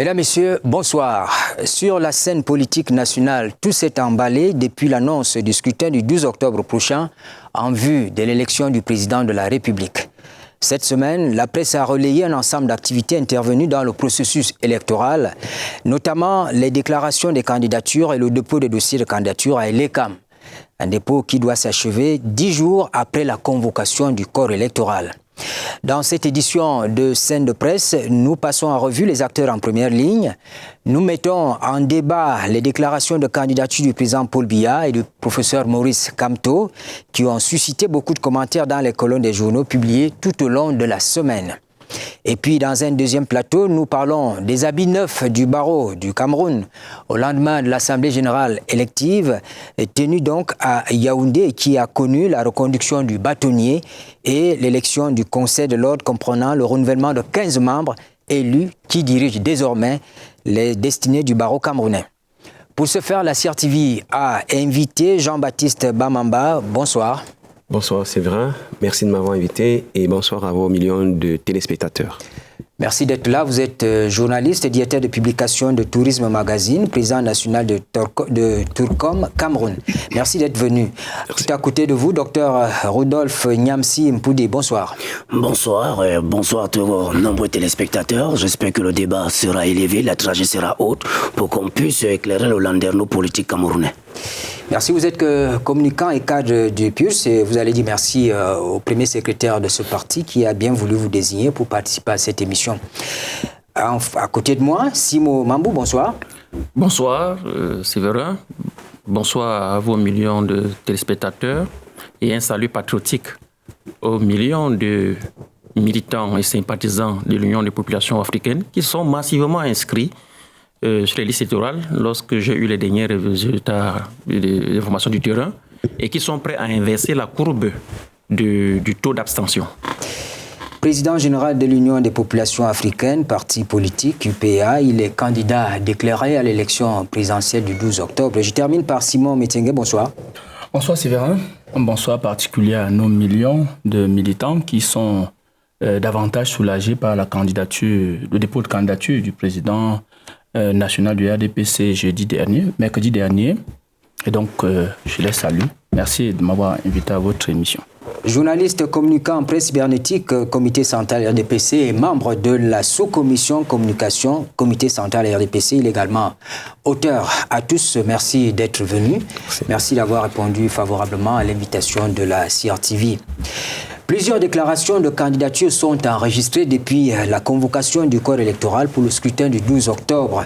Mesdames, Messieurs, bonsoir. Sur la scène politique nationale, tout s'est emballé depuis l'annonce du scrutin du 12 octobre prochain en vue de l'élection du président de la République. Cette semaine, la presse a relayé un ensemble d'activités intervenues dans le processus électoral, notamment les déclarations des candidatures et le dépôt des dossiers de candidature à l'ECAM. Un dépôt qui doit s'achever 10 jours après la convocation du corps électoral. Dans cette édition de Scène de presse, nous passons en revue les acteurs en première ligne. Nous mettons en débat les déclarations de candidature du président Paul Biya et du professeur Maurice Kamto qui ont suscité beaucoup de commentaires dans les colonnes des journaux publiés tout au long de la semaine. Et puis, dans un deuxième plateau, nous parlons des habits neufs du barreau du Cameroun au lendemain de l'Assemblée générale élective, tenue donc à Yaoundé, qui a connu la reconduction du bâtonnier et l'élection du Conseil de l'ordre comprenant le renouvellement de 15 membres élus qui dirigent désormais les destinées du barreau camerounais. Pour ce faire, la CRTV a invité Jean-Baptiste Bamamba. Bonsoir. Bonsoir Séverin, merci de m'avoir invité et bonsoir à vos millions de téléspectateurs. Merci d'être là. Vous êtes journaliste et directeur de publication de Tourisme Magazine, président national de Tourcom Cameroun. Merci d'être venu. Merci. Tout à côté de vous, docteur Rodolphe Nyamsi Mpoudi. Bonsoir. Bonsoir et bonsoir à tous vos nombreux téléspectateurs. J'espère que le débat sera élevé, la tragédie sera haute pour qu'on puisse éclairer le landerneau politique camerounais. Merci. Vous êtes communicant et cadre du PULS et vous allez dire merci au premier secrétaire de ce parti qui a bien voulu vous désigner pour participer à cette émission. À côté de moi, Simo Mambou, bonsoir. Bonsoir, Séverin. Bonsoir à vos millions de téléspectateurs et un salut patriotique aux millions de militants et sympathisants de l'Union des populations africaines qui sont massivement inscrits sur les listes électorales lorsque j'ai eu les derniers résultats des informations du terrain et qui sont prêts à inverser la courbe du taux d'abstention. Président général de l'Union des populations africaines, parti politique UPA, il est candidat déclaré à l'élection présidentielle du 12 octobre. Je termine par Simon Metengue, bonsoir. Bonsoir Séverin, un bonsoir particulier à nos millions de militants qui sont davantage soulagés par la candidature, le dépôt de candidature du président national du RDPC mercredi dernier. Et donc, je les salue. Merci de m'avoir invité à votre émission. Journaliste communicant en presse cybernétique, comité central RDPC et membre de la sous-commission communication, comité central RDPC, il est également auteur. À tous, merci d'être venus. Merci d'avoir répondu favorablement à l'invitation de la CRTV. Plusieurs déclarations de candidature sont enregistrées depuis la convocation du corps électoral pour le scrutin du 12 octobre.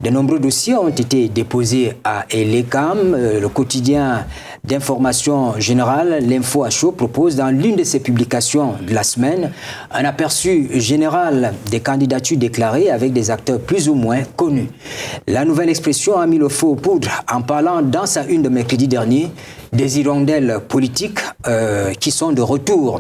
De nombreux dossiers ont été déposés à l'ECAM. Le quotidien d'information générale, l'Info à chaud, propose dans l'une de ses publications de la semaine un aperçu général des candidatures déclarées avec des acteurs plus ou moins connus. La Nouvelle Expression a mis le feu aux poudres en parlant dans sa une de mercredi dernier des hirondelles politiques qui sont de retour.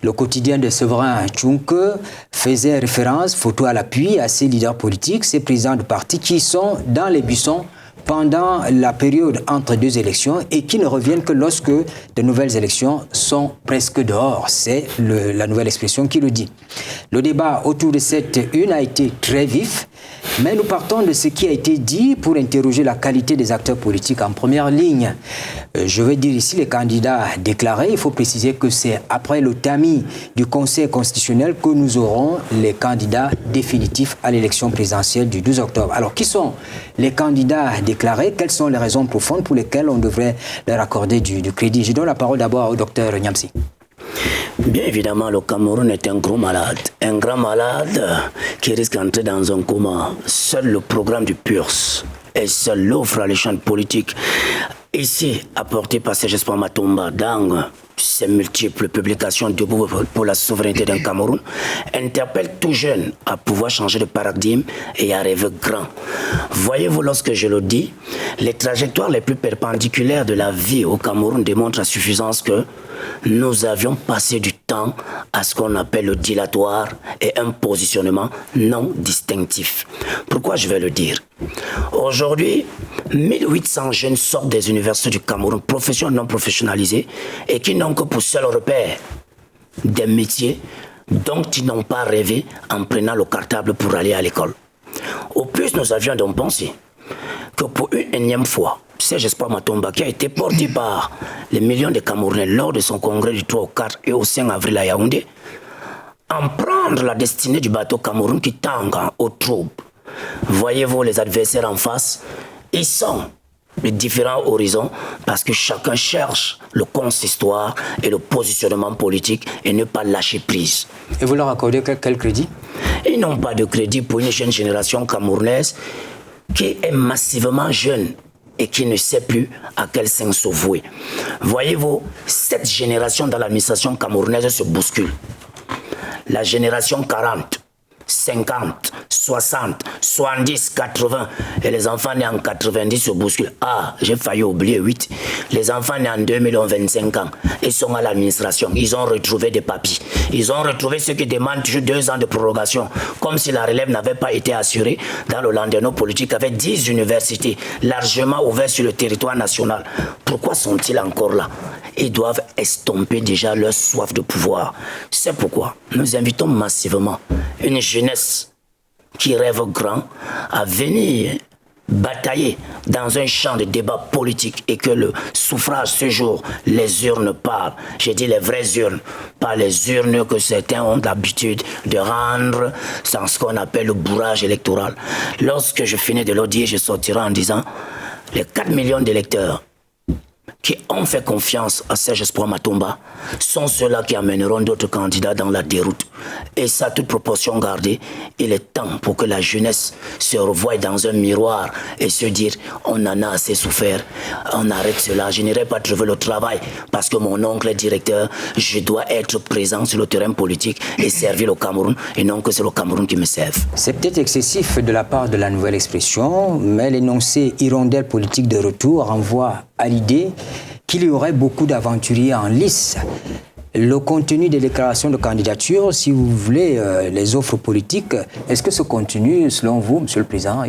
Le quotidien de Séverin Tchunke faisait référence, photo à l'appui, à ces leaders politiques, ces présidents de partis qui sont dans les buissons pendant la période entre deux élections et qui ne reviennent que lorsque de nouvelles élections sont presque dehors. C'est la Nouvelle Expression qui le dit. Le débat autour de cette une a été très vif, mais nous partons de ce qui a été dit pour interroger la qualité des acteurs politiques en première ligne. Je vais dire ici les candidats déclarés. Il faut préciser que c'est après le tamis du Conseil constitutionnel que nous aurons les candidats définitifs à l'élection présidentielle du 12 octobre. Alors, qui sont les candidats déclarés? Quelles sont les raisons profondes pour lesquelles on devrait leur accorder du crédit? Je donne la parole d'abord au docteur Nyamsi. Bien évidemment, le Cameroun est un gros malade. Un grand malade qui risque d'entrer dans un coma. Seul le programme du PULS et seule l'offre à l'échelle politique ici apportée par Serge Espoir Matomba dans ces multiples publications debout pour la souveraineté d'un Cameroun interpelle tout jeune à pouvoir changer de paradigme et à rêver grand. Voyez-vous, lorsque je le dis, les trajectoires les plus perpendiculaires de la vie au Cameroun démontrent à suffisance que nous avions passé du temps à ce qu'on appelle le dilatoire et un positionnement non distinctif. Pourquoi je vais le dire? Aujourd'hui, 1800 jeunes sortent des universités du Cameroun, professionnels non professionnalisés, et qui n'ont que pour seul repère des métiers dont ils n'ont pas rêvé en prenant le cartable pour aller à l'école. Au plus, nous avions donc pensé que pour une énième fois, Serge Espoir Matomba, qui a été porté par les millions de Camerounais lors de son congrès du 3 au 4 et au 5 avril à Yaoundé, en prendre la destinée du bateau Cameroun qui tangue aux troubles. Voyez-vous les adversaires en face, ils sont de différents horizons parce que chacun cherche le consistoire et le positionnement politique et ne pas lâcher prise. Et vous leur accordez quel crédit? Ils n'ont pas de crédit pour une jeune génération camerounaise qui est massivement jeune et qui ne sait plus à quel sens se vouer. Voyez-vous, cette génération dans l'administration camerounaise se bouscule. La génération 40, 50, 60, 70, 80 et les enfants nés en 90 se bousculent. Ah, j'ai failli oublier 8. Les enfants nés en 2000 ont 25 ans. Ils sont à l'administration. Ils ont retrouvé des papiers. Ils ont retrouvé ceux qui demandent toujours 2 ans de prorogation. Comme si la relève n'avait pas été assurée dans le landerneau politique avec 10 universités largement ouvertes sur le territoire national. Pourquoi sont-ils encore là? Ils doivent estomper déjà leur soif de pouvoir. C'est pourquoi nous invitons massivement une jeunesse qui rêve grand à venir batailler dans un champ de débat politique et que le suffrage ce jour, les urnes parlent. J'ai dit les vraies urnes, pas les urnes que certains ont l'habitude de rendre sans ce qu'on appelle le bourrage électoral. Lorsque je finis de le dire, je sortirai en disant les 4 millions d'électeurs qui ont fait confiance à Serge Espoir Matomba sont ceux-là qui amèneront d'autres candidats dans la déroute. Et ça, toute proportion gardée, il est temps pour que la jeunesse se revoie dans un miroir et se dire on en a assez souffert, on arrête cela, je n'irai pas trouver le travail parce que mon oncle est directeur, je dois être présent sur le terrain politique et servir le Cameroun et non que c'est le Cameroun qui me serve. C'est peut-être excessif de la part de la nouvelle expression, mais l'énoncé hirondelle politique de retour renvoie à l'idée qu'il y aurait beaucoup d'aventuriers en lice. Le contenu des déclarations de candidature, si vous voulez, les offres politiques, est-ce que ce contenu, selon vous, Monsieur le Président,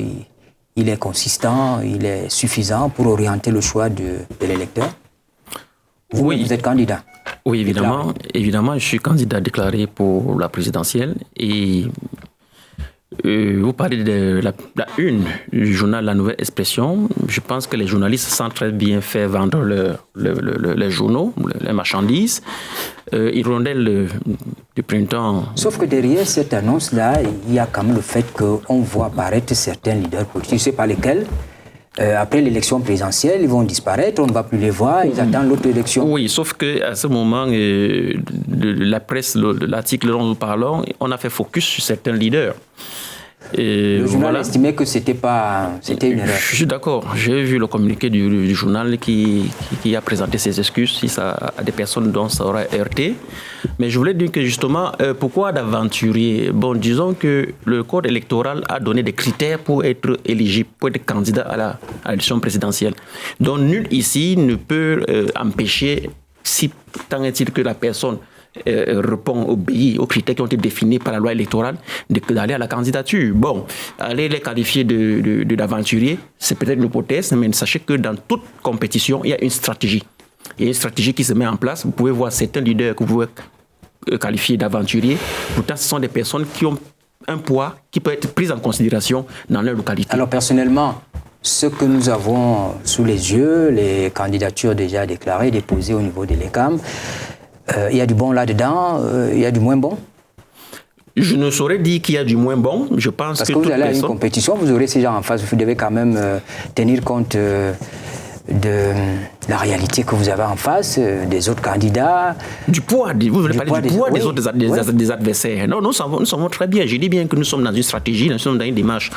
il est consistant, il est suffisant pour orienter le choix de l'électeur? Vous êtes candidat. Oui, évidemment. Évidemment, je suis candidat déclaré pour la présidentielle et vous parlez de la une du journal La Nouvelle Expression. Je pense que les journalistes savent très bien faire vendre les journaux, les marchandises. Hirondelle du printemps. Sauf que derrière cette annonce-là, il y a quand même le fait qu'on voit apparaître certains leaders politiques, je ne sais pas lesquels. Après l'élection présidentielle, ils vont disparaître, on ne va plus les voir, ils attendent l'autre élection. Oui, sauf qu'à ce moment, de la presse, de l'article dont nous parlons, on a fait focus sur certains leaders. Et le journal estimait que c'était une erreur. Je suis d'accord. J'ai vu le communiqué du journal qui a présenté ses excuses à des personnes dont ça aura heurté. Mais je voulais dire que justement, pourquoi d'aventurier? Bon, disons que le code électoral a donné des critères pour être éligible, pour être candidat à l'élection présidentielle. Donc nul ici ne peut empêcher, si tant est-il que la personne obéit aux critères qui ont été définis par la loi électorale, d'aller à la candidature. Bon, aller les qualifier d'aventuriers, c'est peut-être l'hypothèse, mais sachez que dans toute compétition, il y a une stratégie. Il y a une stratégie qui se met en place. Vous pouvez voir certains leaders que vous pouvez qualifier d'aventuriers. Pourtant, ce sont des personnes qui ont un poids qui peut être pris en considération dans leur localité. Alors personnellement, ce que nous avons sous les yeux, les candidatures déjà déclarées, déposées au niveau de l'ECAM, il y a du bon là-dedans, il y a du moins bon? Je ne saurais dire qu'il y a du moins bon. Je pense parce que vous allez à une compétition, vous aurez ces gens en face, vous devez quand même tenir compte de la réalité que vous avez en face, des autres candidats. Du poids, vous voulez parler du poids des autres des adversaires. Non, nous savons très bien. Je dis bien que nous sommes dans une stratégie, nous sommes dans une démarche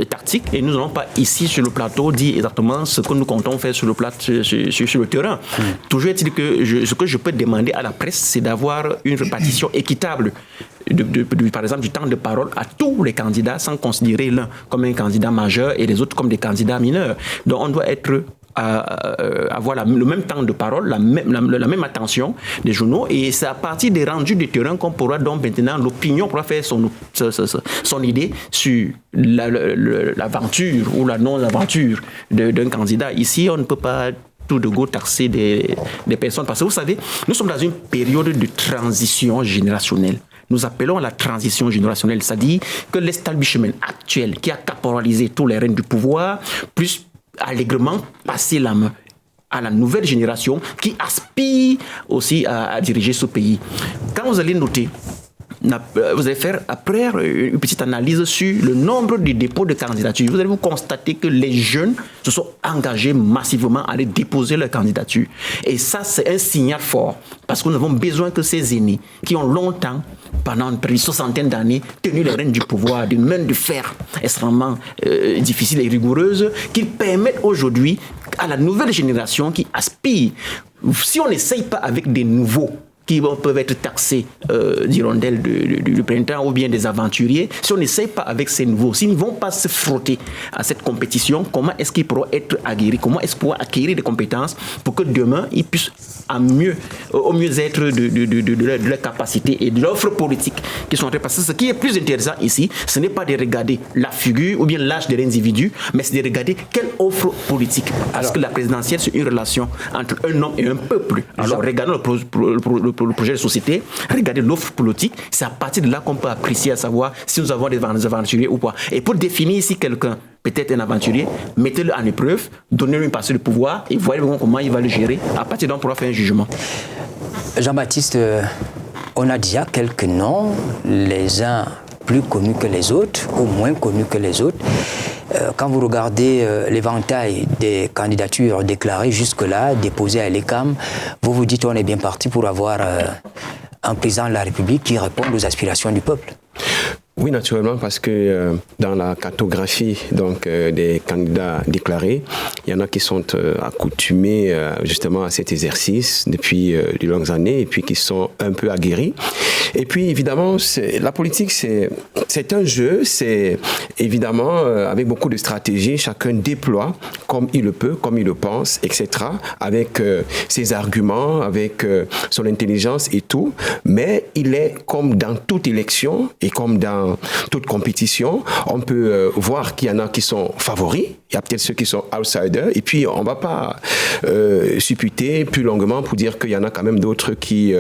tactique et nous n'allons pas ici sur le plateau dire exactement ce que nous comptons faire sur le terrain. Toujours est-il que ce que je peux demander à la presse, c'est d'avoir une répartition équitable. Par exemple, du temps de parole à tous les candidats sans considérer l'un comme un candidat majeur et les autres comme des candidats mineurs. Donc on doit être avoir le même temps de parole, la même attention des journaux, et c'est à partir des rendus du terrain qu'on pourra donc maintenant, l'opinion pourra faire son idée sur l'aventure ou la non-aventure d'un candidat. Ici, on ne peut pas tout de go taxer des personnes, parce que vous savez, nous sommes dans une période de transition générationnelle. nous appelons à la transition générationnelle, c'est-à-dire que l'establishment actuel qui a caporalisé tous les rênes du pouvoir puisse allègrement passer la main à la nouvelle génération qui aspire aussi à diriger ce pays. Quand vous allez noter, vous allez faire après une petite analyse sur le nombre de dépôts de candidatures. Vous allez vous constater que les jeunes se sont engagés massivement à aller déposer leur candidature. Et ça, c'est un signal fort parce que nous avons besoin que ces aînés qui ont longtemps, pendant une soixantaine d'années, tenu les rênes du pouvoir d'une main de fer extrêmement difficile et rigoureuse, qu'ils permettent aujourd'hui à la nouvelle génération qui aspire, si on n'essaye pas avec des nouveaux, qui peuvent être taxés d'hirondelles du printemps ou bien des aventuriers, si on n'essaye pas avec ces nouveaux, s'ils ne vont pas se frotter à cette compétition, comment est-ce qu'ils pourront être aguerris, comment est-ce qu'ils pourront acquérir des compétences pour que demain, ils puissent au mieux-être de leur capacité et de l'offre politique qui sont en train de passer. Ce qui est plus intéressant ici, ce n'est pas de regarder la figure ou bien l'âge de l'individu, mais c'est de regarder quelle offre politique. Parce que la présidentielle, c'est une relation entre un homme et un peuple. Alors, regardons le projet de société, regardez l'offre politique, c'est à partir de là qu'on peut apprécier à savoir si nous avons des aventuriers ou pas. Et pour définir ici quelqu'un, peut-être un aventurier, mettez-le en épreuve, donnez-lui une partie de pouvoir et voyez comment il va le gérer. À partir de là, on pourra faire un jugement. Jean-Baptiste, on a déjà quelques noms, les uns plus connus que les autres, ou moins connus que les autres. Quand vous regardez l'éventail des candidatures déclarées jusque-là, déposées à l'ECAM, vous vous dites on est bien parti pour avoir un président de la République qui réponde aux aspirations du peuple. Oui, naturellement, parce que dans la cartographie des candidats déclarés, il y en a qui sont accoutumés justement à cet exercice depuis de longues années et puis qui sont un peu aguerris. Et puis évidemment, la politique, c'est un jeu, c'est évidemment avec beaucoup de stratégies, chacun déploie comme il le peut, comme il le pense, etc., avec ses arguments, avec son intelligence et tout. Mais il est comme dans toute élection et comme dans toute compétition, on peut voir qu'il y en a qui sont favoris, il y a peut-être ceux qui sont outsiders, et puis on ne va pas supputer plus longuement pour dire qu'il y en a quand même d'autres qui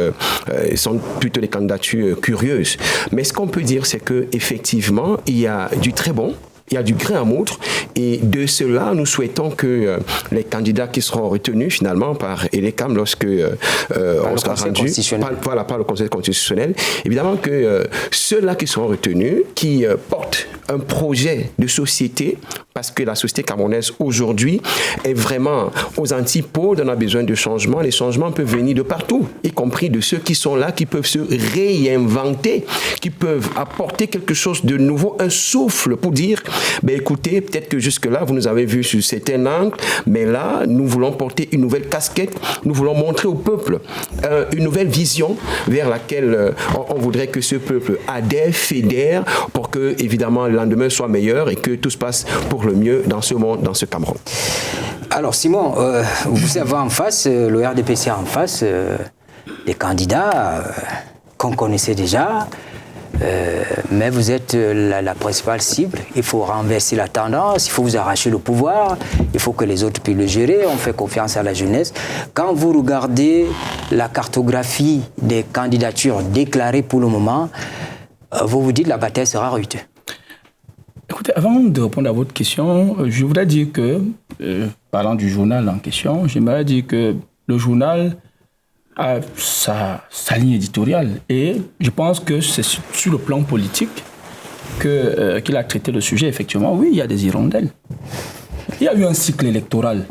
sont plutôt des candidatures curieuses. Mais ce qu'on peut dire, c'est qu'effectivement, il y a du très bon, il y a du grain à moudre, et de cela, nous souhaitons que les candidats qui seront retenus finalement par l'ECAM lorsque on sera rendu par le Conseil constitutionnel, évidemment que ceux-là qui seront retenus, qui portent un projet de société, parce que la société camerounaise aujourd'hui est vraiment aux antipodes, on a besoin de changements. Les changements peuvent venir de partout, y compris de ceux qui sont là, qui peuvent se réinventer, qui peuvent apporter quelque chose de nouveau, un souffle pour dire, écoutez, peut-être que jusque-là, vous nous avez vus sur certains angles, mais là, nous voulons porter une nouvelle casquette, nous voulons montrer au peuple une nouvelle vision vers laquelle on voudrait que ce peuple adhère, fédère, pour que, évidemment, le lendemain soit meilleur et que tout se passe pour le mieux dans ce monde, dans ce Cameroun. Alors Simon, vous avez en face, le RDPC en face, des candidats qu'on connaissait déjà, mais vous êtes la principale cible. Il faut renverser la tendance, il faut vous arracher le pouvoir, il faut que les autres puissent le gérer, on fait confiance à la jeunesse. Quand vous regardez la cartographie des candidatures déclarées pour le moment, vous vous dites que la bataille sera rude. Écoutez, avant de répondre à votre question, je voudrais dire que, parlant du journal en question, j'aimerais dire que le journal a sa ligne éditoriale et je pense que c'est sur le plan politique qu'il a traité le sujet. Effectivement, oui, il y a des hirondelles. Il y a eu un cycle électoral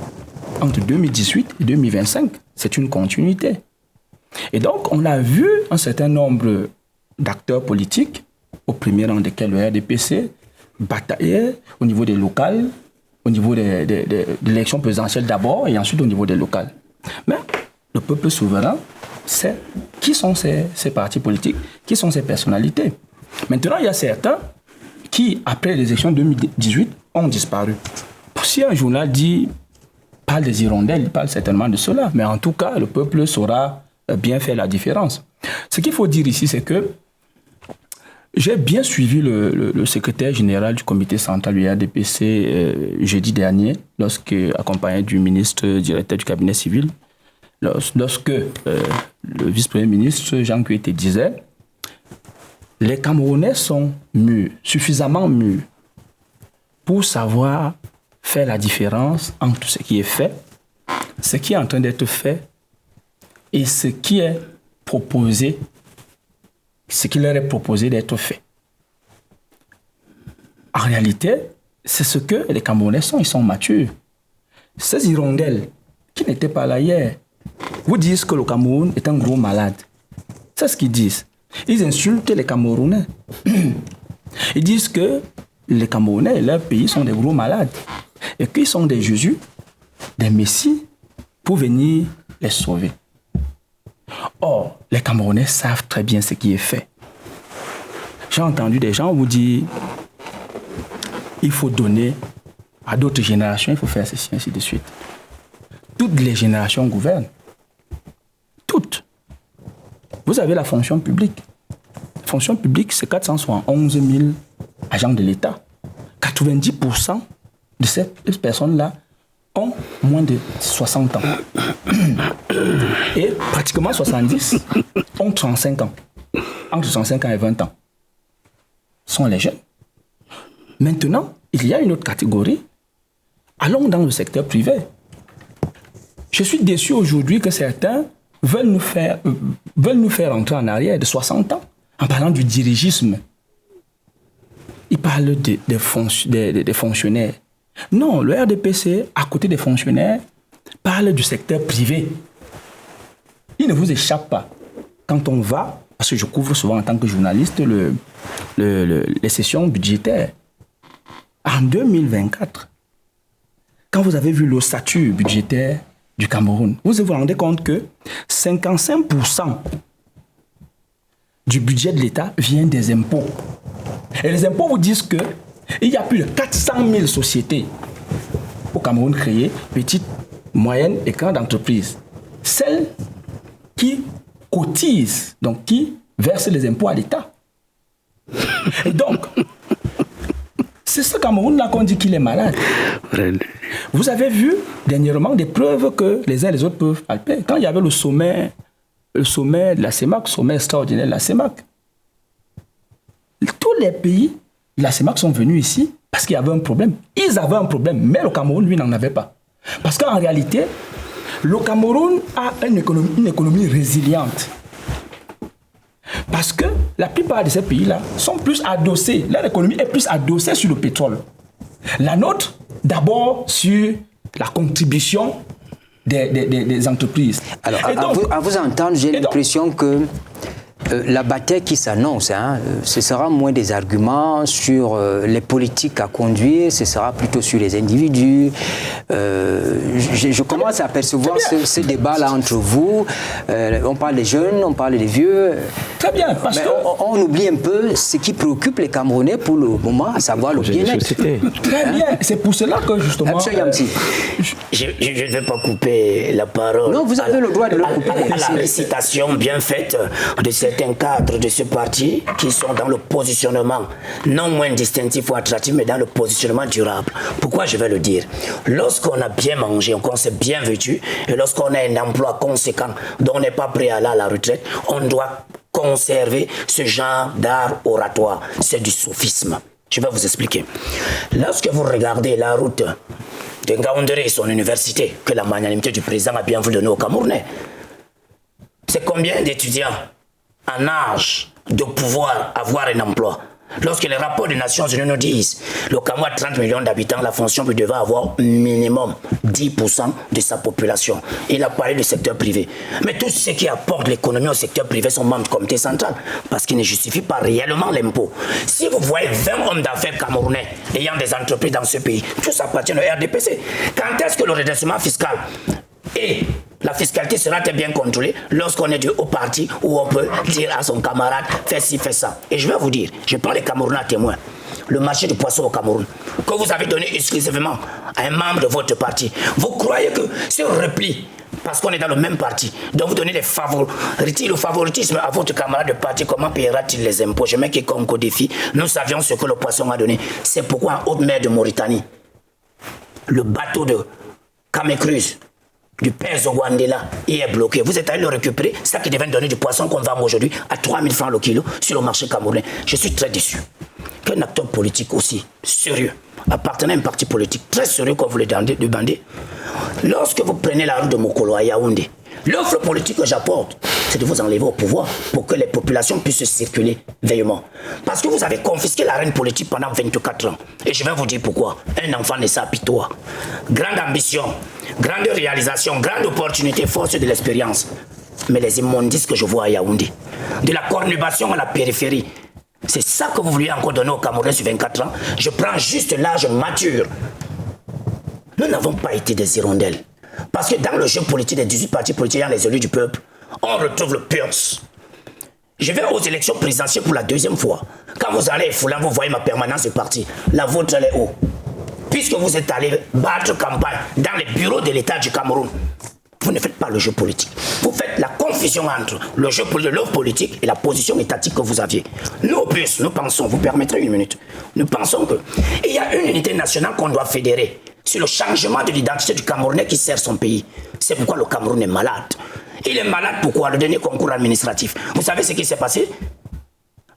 entre 2018 et 2025. C'est une continuité. Et donc, on a vu un certain nombre d'acteurs politiques, au premier rang desquels le RDPC, batailler au niveau des locales, au niveau de l'élection présidentielle d'abord et ensuite au niveau des locales. Mais le peuple souverain sait qui sont ces partis politiques, qui sont ces personnalités. Maintenant, il y a certains qui, après les élections 2018, ont disparu. Si un journal parle des hirondelles, il parle certainement de cela. Mais en tout cas, le peuple saura bien faire la différence. Ce qu'il faut dire ici, c'est que j'ai bien suivi le secrétaire général du comité central du RDPC jeudi dernier, accompagné du ministre directeur du cabinet civil, lorsque le vice-premier ministre Jean Kuete disait les Camerounais sont mûrs, suffisamment mûrs, pour savoir faire la différence entre ce qui est fait, ce qui est en train d'être fait et ce qui est proposé, ce qui leur est proposé d'être fait. En réalité, c'est ce que les Camerounais sont, ils sont matures. Ces hirondelles qui n'étaient pas là hier vous disent que le Cameroun est un gros malade. C'est ce qu'ils disent. Ils insultent les Camerounais. Ils disent que les Camerounais et leur pays sont des gros malades et qu'ils sont des Jésus, des Messies pour venir les sauver. Or, les Camerounais savent très bien ce qui est fait. J'ai entendu des gens vous dire il faut donner à d'autres générations, il faut faire ceci, ainsi de suite. Toutes les générations gouvernent. Toutes. Vous avez la fonction publique. La fonction publique, c'est 471 000 agents de l'État. 90% de ces personnes-là ont moins de 60 ans. Et pratiquement 70 ont 35 ans. Entre 35 ans et 20 ans. Ce sont les jeunes. Maintenant, il y a une autre catégorie. Allons dans le secteur privé. Je suis déçu aujourd'hui que certains veulent nous faire entrer en arrière de 60 ans en parlant du dirigisme. Ils parlent des fonctionnaires. Non, le RDPC, à côté des fonctionnaires, parle du secteur privé. Il ne vous échappe pas. Quand on va, parce que je couvre souvent en tant que journaliste les sessions budgétaires. En 2024, quand vous avez vu le statut budgétaire du Cameroun, vous vous rendez compte que 55% du budget de l'État vient des impôts. Et les impôts vous disent qu'il y a plus de 400 000 sociétés au Cameroun créées, petites, moyennes et grandes entreprises. Celles qui cotisent, donc qui versent les impôts à l'État. Et donc, c'est ce Cameroun-là qu'on dit qu'il est malade. Vous avez vu dernièrement des preuves que les uns et les autres peuvent palper. Quand il y avait le sommet de la CEMAC, le sommet extraordinaire de la CEMAC, tous les pays de la CEMAC sont venus ici parce qu'il y avait un problème. Ils avaient un problème, mais le Cameroun, lui, n'en avait pas. Parce qu'en réalité, le Cameroun a une économie résiliente. Parce que la plupart de ces pays-là sont plus adossés, leur économie est plus adossée sur le pétrole. La nôtre, d'abord sur la contribution des entreprises. Alors, à vous entendre, j'ai l'impression que la bataille qui s'annonce, ce sera moins des arguments sur les politiques à conduire, ce sera plutôt sur les individus. Je commence à apercevoir ce débat-là entre vous. On parle des jeunes, on parle des vieux. Très bien, parce que... On oublie un peu ce qui préoccupe les Camerounais pour le moment, à savoir le bien-être. Très bien, c'est pour cela que justement... Je ne vais pas couper la parole. Non, vous avez le droit de le couper. À la récitation bien faite de certains cadres de ce parti qui sont dans le positionnement non moins distinctif ou attractif, mais dans le positionnement durable. Pourquoi je vais le dire? Lorsqu'on a bien mangé, qu'on s'est bien vêtu, et lorsqu'on a un emploi conséquent dont on n'est pas prêt à aller à la retraite, on doit conserver ce genre d'art oratoire. C'est du sophisme. Je vais vous expliquer. Lorsque vous regardez la route de Ngaoundéré et son université, que la magnanimité du président a bien voulu donner aux Camerounais, c'est combien d'étudiants en âge de pouvoir avoir un emploi? Lorsque les rapports des Nations Unies nous disent le Cameroun a 30 millions d'habitants, la fonction publique devait avoir minimum 10% de sa population. Il a parlé du secteur privé. Mais tous ceux qui apportent l'économie au secteur privé sont membres du comité central parce qu'ils ne justifient pas réellement l'impôt. Si vous voyez 20 hommes d'affaires camerounais ayant des entreprises dans ce pays, tous appartiennent au RDPC. Quand est-ce que le redressement fiscal et la fiscalité sera très bien contrôlée lorsqu'on est du haut parti où on peut dire à son camarade fais ci, fais ça. Et je vais vous dire, je prends les Camerounais à témoin. Le marché du poisson au Cameroun, que vous avez donné exclusivement à un membre de votre parti, vous croyez que ce repli, parce qu'on est dans le même parti, donc vous donnez le favoritisme à votre camarade de parti, comment payera-t-il les impôts? Je mets quiconque au défi. Nous savions ce que le poisson a donné. C'est pourquoi en haute mer de Mauritanie, le bateau de Camécruz du père Zogwandela, il est bloqué. Vous êtes allé le récupérer, ça qui devait donner du poisson qu'on vend aujourd'hui à 3 000 francs le kilo sur le marché camerounais. Je suis très déçu qu'un acteur politique aussi sérieux, appartenant à un parti politique très sérieux comme vous le demandez, lorsque vous prenez la rue de Mokolo à Yaoundé, l'offre politique que j'apporte, c'est de vous enlever au pouvoir pour que les populations puissent circuler veillement. Parce que vous avez confisqué la reine politique pendant 24 ans. Et je vais vous dire pourquoi. Un enfant naît à Pitois. Grande ambition, grande réalisation, grande opportunité, force de l'expérience. Mais les immondices que je vois à Yaoundé, de la conurbation à la périphérie, c'est ça que vous vouliez encore donner aux Camerounais sur 24 ans. Je prends juste l'âge mature. Nous n'avons pas été des hirondelles. Parce que dans le jeu politique des 18 partis politiques, les élus du peuple, on retrouve le PURS. Je vais aux élections présidentielles pour la 2e fois. Quand vous allez Foulan, vous voyez ma permanence de parti. La vôtre, elle est haut. Puisque vous êtes allé battre campagne dans les bureaux de l'État du Cameroun, vous ne faites pas le jeu politique. Vous faites la confusion entre le jeu politique, l'offre politique et la position étatique que vous aviez. Nous, au PURS, nous pensons, vous permettrez une minute, nous pensons qu'il y a une unité nationale qu'on doit fédérer sur le changement de l'identité du Camerounais qui sert son pays. C'est pourquoi le Cameroun est malade. Il est malade pourquoi? Le dernier concours administratif. Vous savez ce qui s'est passé?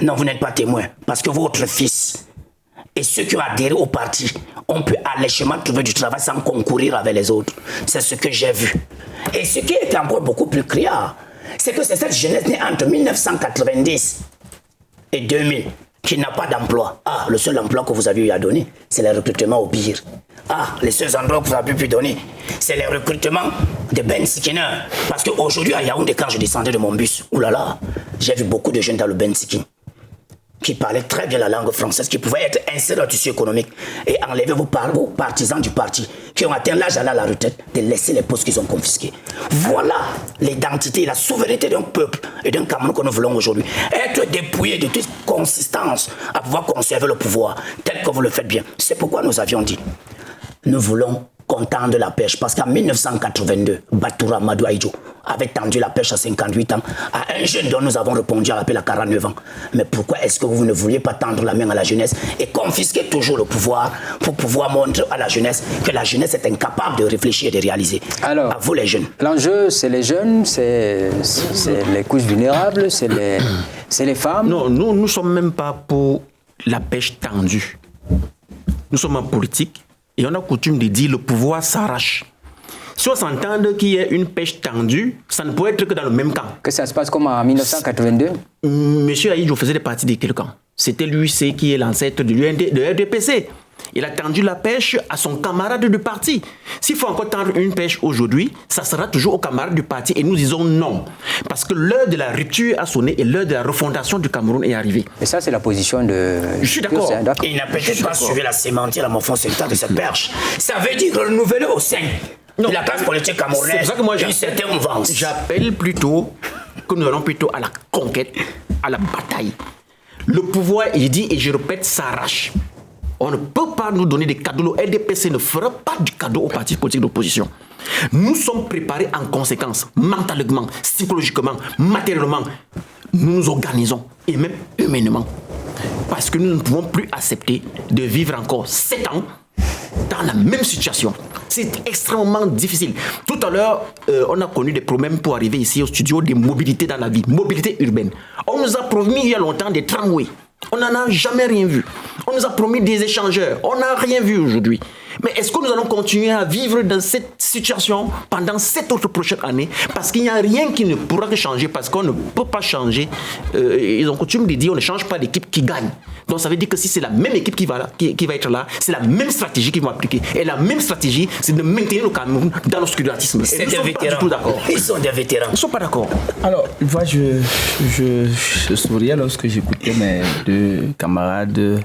Non, vous n'êtes pas témoin. Parce que votre fils et ceux qui ont adhéré au parti ont pu allèchement trouver du travail sans concourir avec les autres. C'est ce que j'ai vu. Et ce qui est encore beaucoup plus criard, c'est que c'est cette jeunesse née entre 1990 et 2000 qui n'a pas d'emploi. Ah, le seul emploi que vous avez eu à donner, c'est le recrutement au pire. Ah, les seuls endroits que vous avez pu donner, c'est le recrutement de Ben Sikiner. Parce qu'aujourd'hui, à Yaoundé, quand je descendais de mon bus, oulala, j'ai vu beaucoup de jeunes dans le Ben Sikin qui parlaient très bien la langue française, qui pouvaient être insérés dans le tissu économique et enlever vos partisans du parti qui ont atteint l'âge d'aller à la retraite, de laisser les postes qu'ils ont confisqués. Voilà l'identité, la souveraineté d'un peuple et d'un Cameroun que nous voulons aujourd'hui. Être dépouillé de toute consistance à pouvoir conserver le pouvoir tel que vous le faites bien. C'est pourquoi nous avions dit, nous voulons qu'on tende la pêche. Parce qu'en 1982, Batoura Madou Aïdjo avait tendu la pêche à 58 ans à un jeune dont nous avons répondu à l'appel à 49 ans. Mais pourquoi est-ce que vous ne vouliez pas tendre la main à la jeunesse et confisquer toujours le pouvoir pour pouvoir montrer à la jeunesse que la jeunesse est incapable de réfléchir et de réaliser? Alors, à vous les jeunes. L'enjeu, c'est les jeunes, c'est les couches vulnérables, c'est les femmes. Non, nous ne sommes même pas pour la pêche tendue. Nous sommes en politique. Et on a coutume de dire le pouvoir s'arrache. Si on s'entend qu'il y ait une pêche tendue, ça ne peut être que dans le même camp. Que ça se passe comme en 1982? Monsieur Aïdjo faisait partie de quel camp? C'était l'UIC qui est l'ancêtre de RDPC. Il a tendu la pêche à son camarade du parti. S'il faut encore tendre une pêche aujourd'hui, ça sera toujours au camarade du parti. Et nous disons non. Parce que l'heure de la rupture a sonné et l'heure de la refondation du Cameroun est arrivée. Et ça, c'est la position de... Je suis d'accord. Il n'a peut-être pas suivi la sémantique, la morphosyntaxe de cette perche. Ça veut dire renouveler au sein de la classe politique camerounaise. C'est pour ça que moi, une certaine mouvance. J'appelle plutôt que nous allons plutôt à la conquête, à la bataille. Le pouvoir, il dit, et je répète, s'arrache. On ne peut pas nous donner des cadeaux. Le RDPC ne fera pas du cadeau aux partis politiques d'opposition. Nous sommes préparés en conséquence, mentalement, psychologiquement, matériellement. Nous nous organisons, et même humainement. Parce que nous ne pouvons plus accepter de vivre encore 7 ans dans la même situation. C'est extrêmement difficile. Tout à l'heure, on a connu des problèmes pour arriver ici au studio de mobilité dans la vie, mobilité urbaine. On nous a promis il y a longtemps des tramways. On n'en a jamais rien vu. On nous a promis des échangeurs. On n'a rien vu aujourd'hui. Mais est-ce que nous allons continuer à vivre dans cette situation pendant 7 autres prochaines années? Parce qu'il n'y a rien qui ne pourra que changer, parce qu'on ne peut pas changer. Ils ont coutume de dire on ne change pas l'équipe qui gagne. Donc ça veut dire que si c'est la même équipe qui va être là, c'est la même stratégie qu'ils vont appliquer. Et la même stratégie, c'est de maintenir le Cameroun dans l'obscurantisme. C'est des vétérans. Ils sont des vétérans. Nous ne sommes pas d'accord. Alors, moi, je souriais lorsque j'écoutais mes deux camarades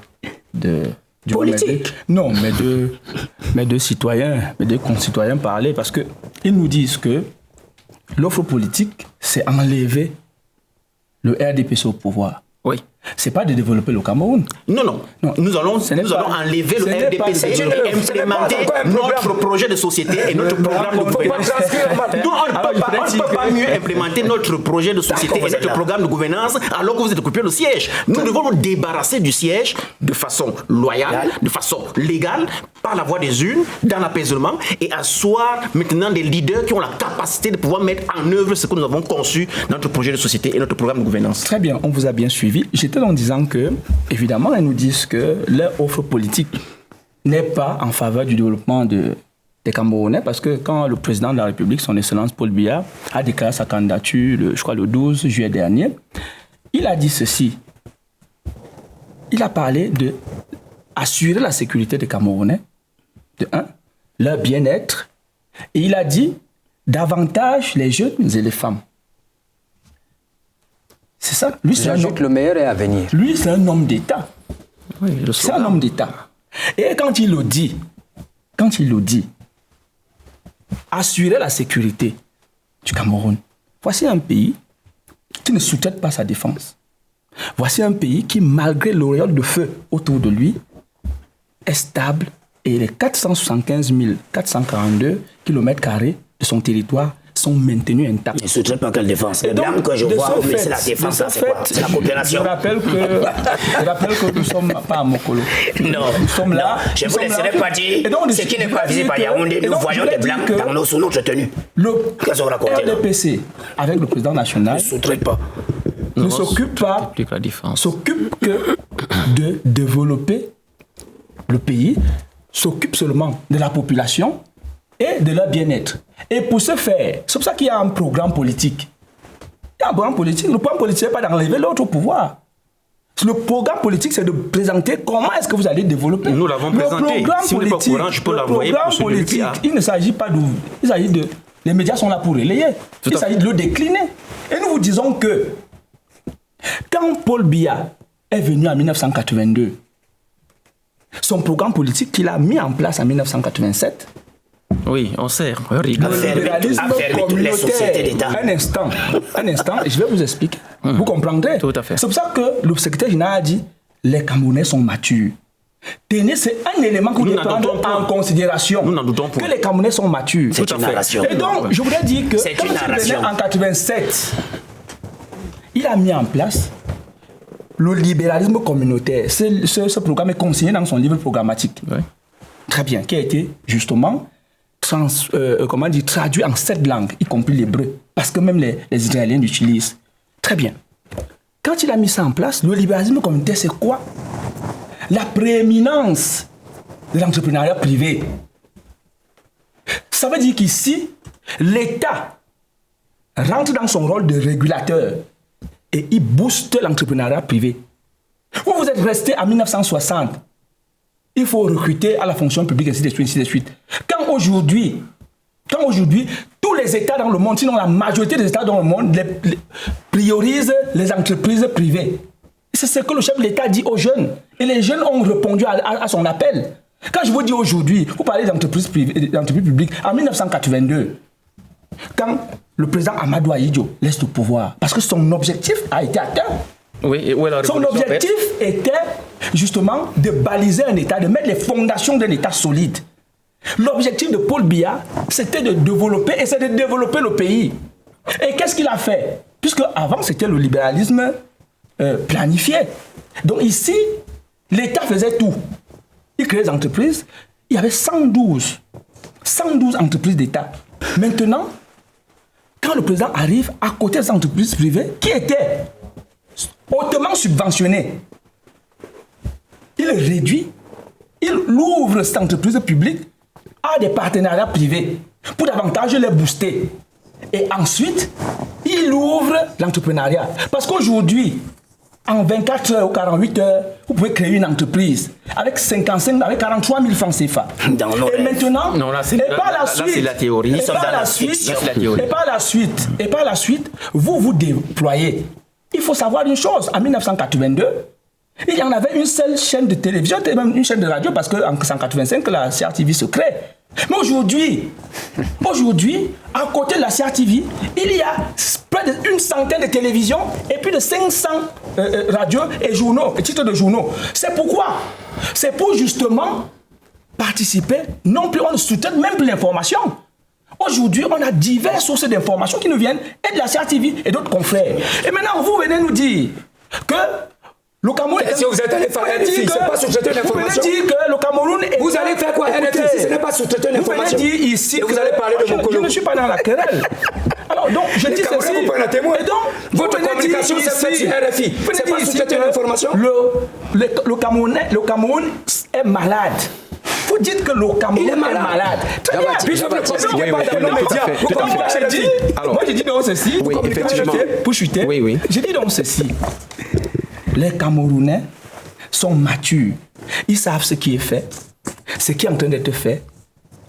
du politique. Non, mes deux citoyens, mes deux concitoyens parler, parce qu'ils nous disent que l'offre politique, c'est enlever le RDPC au pouvoir. Oui. c'est pas de développer le Cameroun. Non. Nous allons enlever le RDPC et implémenter notre projet de société et notre programme de gouvernance. On ne peut pas mieux implémenter notre projet de société et notre programme de gouvernance alors que vous êtes occupé le siège. Nous devons nous débarrasser du siège de façon loyale, de façon légale, par la voie des urnes, dans l'apaisement, et asseoir maintenant des leaders qui ont la capacité de pouvoir mettre en œuvre ce que nous avons conçu dans notre projet de société et notre programme de gouvernance. Très bien, on vous a bien suivi. J'étais en disant que, évidemment, ils nous disent que leur offre politique n'est pas en faveur du développement des Camerounais, parce que quand le président de la République, son Excellence Paul Biya, a déclaré sa candidature, le 12 juillet dernier, il a dit ceci. Il a parlé de assurer la sécurité des Camerounais, de un, leur bien-être, et il a dit davantage les jeunes et les femmes. C'est ça. Lui, c'est le meilleur est à venir. Lui, c'est un homme d'État. Oui, c'est un homme d'État. Et quand il le dit, assurer la sécurité du Cameroun, voici un pays qui ne sous-traite pas sa défense. Voici un pays qui, malgré l'auréole de feu autour de lui, est stable et les 475 442 km² de son territoire sont maintenus intacts. Il ne sous-traite pas quelle défense. Le blanc que je vois, mais c'est la défense, c'est quoi? C'est la coopération. Je rappelle que nous ne sommes pas à Mokolo. Non. Nous sommes là. Je vous laisserai pas dire ce qui n'est pas visible par Yaoundé. Nous voyons des blancs sous notre tenue. Le RDPC, avec le président national, ne sous-traite pas. Ne s'occupe pas, s'occupe que de développer le pays, s'occupe seulement de la population et de leur bien-être. Et pour ce faire, c'est pour ça qu'il y a un programme politique. Il y a un programme politique. Le programme politique, ce n'est pas d'enlever l'autre pouvoir. Le programme politique, c'est de présenter comment est-ce que vous allez développer. Nous l'avons présenté. Si vous n'êtes pas au courant, je peux l'envoyer pour celui politique, il ne s'agit pas de... Il s'agit de... Les médias sont là pour relayer. Il s'agit de le décliner. Et nous vous disons que quand Paul Biya est venu en 1982, son programme politique qu'il a mis en place en 1987, oui, on sait. Le libéralisme communautaire. Un instant, je vais vous expliquer. Vous comprendrez. Tout à fait. C'est pour ça que le secrétaire général a dit les Camerounais sont matures. Tenez, c'est un élément que vous devez prendre en considération. Nous n'en doutons pas. Que les Camerounais sont matures. C'est une narration. Et donc, je voudrais dire que quand il venait en 1987, il a mis en place le libéralisme communautaire. Ce programme est consigné dans son livre programmatique. Oui. Très bien, qui a été justement traduit en 7 langues, y compris l'hébreu, parce que même les Israéliens l'utilisent. Très bien. Quand il a mis ça en place, le libéralisme communautaire, c'est quoi? La prééminence de l'entrepreneuriat privé. Ça veut dire qu'ici, l'État rentre dans son rôle de régulateur et il booste l'entrepreneuriat privé. Vous êtes resté en 1960. Il faut recruter à la fonction publique, ainsi de suite. Quand aujourd'hui, tous les États dans le monde, sinon la majorité des États dans le monde, priorisent les entreprises privées. C'est ce que le chef de l'État dit aux jeunes. Et les jeunes ont répondu à son appel. Quand je vous dis aujourd'hui, vous parlez d'entreprises publiques, en 1982, quand le président Amadou Ahidjo laisse le pouvoir, parce que son objectif a été atteint. Oui, son objectif était justement de baliser un État, de mettre les fondations d'un État solide. L'objectif de Paul Biya, c'était de développer, et c'est de développer le pays. Et qu'est-ce qu'il a fait? Puisque avant, c'était le libéralisme planifié. Donc ici, l'État faisait tout. Il créait des entreprises. Il y avait 112 entreprises d'État. Maintenant, quand le président arrive à côté des entreprises privées qui étaient hautement subventionnées, il réduit, il ouvre cette entreprise publique à des partenariats privés pour davantage les booster. Et ensuite, il ouvre l'entrepreneuriat. Parce qu'aujourd'hui, en 24 heures ou 48 heures, vous pouvez créer une entreprise avec 43 000 francs CFA. Et maintenant, c'est la théorie. Et par la suite, vous déployez. Il faut savoir une chose, en 1982, il y en avait une seule chaîne de télévision, même une chaîne de radio, parce qu'en 1985, la CRTV se crée. Mais aujourd'hui, à côté de la CRTV, il y a près d'une centaine de télévisions et plus de 500 radio et journaux, et titres de journaux. C'est pourquoi? C'est pour justement participer, non plus, on ne soutient même plus l'information. Aujourd'hui, on a diverses sources d'informations qui nous viennent, et de la CRTV et d'autres confrères. Et maintenant, vous venez nous dire que le Cameroun... Si vous êtes allé faire RFI, c'est pas sous-traiter l'information. Vous venez dire que le Cameroun... Vous allez faire quoi RFI si ce n'est pas sous-traiter l'information? Vous venez dire ici... Vous allez parler de Mokolo. Je ne suis pas dans la querelle. Alors, donc, je dis ceci... Vous prenez un témoin. Et donc, votre communication s'est faite sur RFI. C'est pas sous-traiter l'information? Le Cameroun est malade. Vous dites que le Cameroun est malade. Très bien. Moi, j'ai dit donc ceci. Pour chuter. J'ai dit donc ceci. Les Camerounais sont matures. Ils savent ce qui est fait, ce qui est en train d'être fait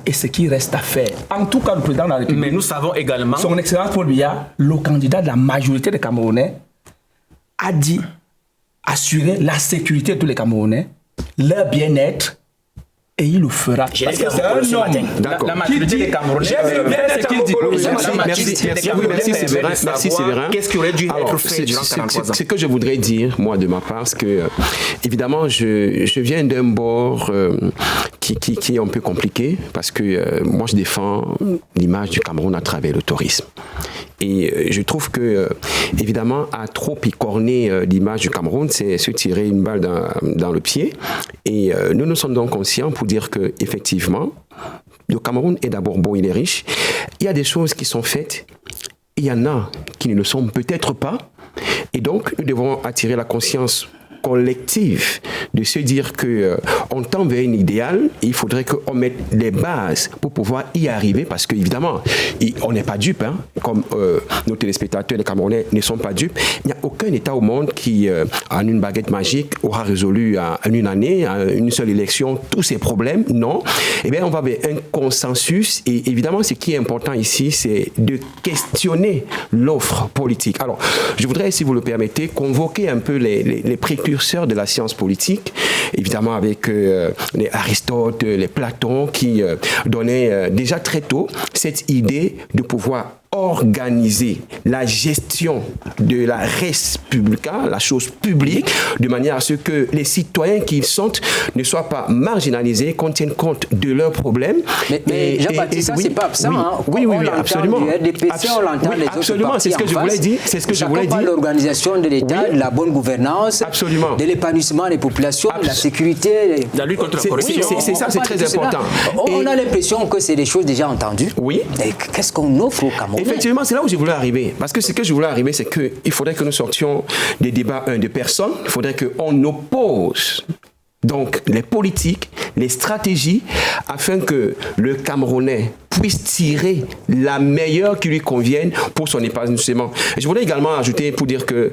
et ce qui reste à faire. En tout cas, le président de la République. Mais nous savons également... Son Excellence Paul Biya, le candidat de la majorité des Camerounais, a dit assurer la sécurité de tous les Camerounais, leur bien-être, et il le fera. Parce que c'est un homme. La majorité des Camerounais. Merci Séverin. Qu'est-ce qui aurait dû être fait durant 43 ans? Ce que je voudrais dire, moi, de ma part, c'est que, évidemment, je viens d'un bord qui est un peu compliqué, parce que moi, je défends l'image du Cameroun à travers le tourisme. Et je trouve que, évidemment, à trop écorner l'image du Cameroun, c'est se tirer une balle dans le pied. Et nous sommes donc conscients pour dire que, effectivement, le Cameroun est d'abord beau, il est riche. Il y a des choses qui sont faites, il y en a qui ne le sont peut-être pas. Et donc, nous devons attirer la conscience collective de se dire qu'on tend vers un idéal et il faudrait qu'on mette les bases pour pouvoir y arriver, parce qu'évidemment, on n'est pas dupes, hein, comme nos téléspectateurs, les Camerounais, ne sont pas dupes. Il n'y a aucun État au monde qui, en une baguette magique, aura résolu en une année, en une seule élection, tous ces problèmes. Non. Eh bien, on va vers un consensus et évidemment, ce qui est important ici, c'est de questionner l'offre politique. Alors, je voudrais, si vous le permettez, convoquer un peu les précurseurs de la science politique, évidemment avec les Aristote, les Platon, qui donnaient déjà très tôt cette idée de pouvoir organiser la gestion de la res publica, la chose publique, de manière à ce que les citoyens qui sont ne soient pas marginalisés, qu'on tienne compte de leurs problèmes. Mais Jean-Baptiste, ça, c'est pas absent. Oui, absolument. On l'entend des autres absolument, c'est ce que je voulais dire. C'est ce que je voulais dire. L'organisation de l'État, de la bonne gouvernance, de l'épanouissement des populations, de la sécurité, la lutte contre la corruption. C'est ça, c'est très important. On a l'impression que c'est des choses déjà entendues. Oui. Qu'est-ce qu'on offre au Cameroun? Effectivement, c'est là où je voulais arriver. Parce que ce que je voulais arriver, c'est qu'il faudrait que nous sortions des débats de personnes. Il faudrait qu'on oppose donc les politiques, les stratégies, afin que le Camerounais puisse tirer la meilleure qui lui convienne pour son épanouissement. Et je voulais également ajouter pour dire que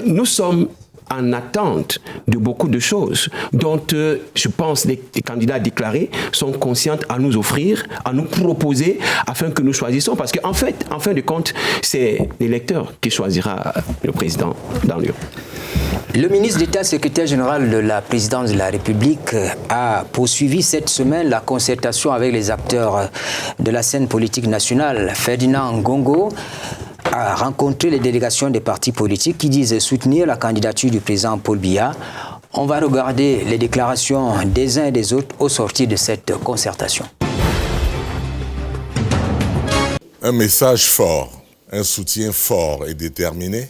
nous sommes en attente de beaucoup de choses dont je pense les candidats déclarés sont conscients à nous offrir, à nous proposer afin que nous choisissions, parce qu'en fait, en fin de compte, c'est l'électeur qui choisira le président dans l'urne. Le ministre d'État, secrétaire général de la présidence de la République, a poursuivi cette semaine la concertation avec les acteurs de la scène politique nationale. Ferdinand Ngongo a rencontré les délégations des partis politiques qui disent soutenir la candidature du président Paul Biya. On va regarder les déclarations des uns et des autres au sortir de cette concertation. Un message fort, un soutien fort et déterminé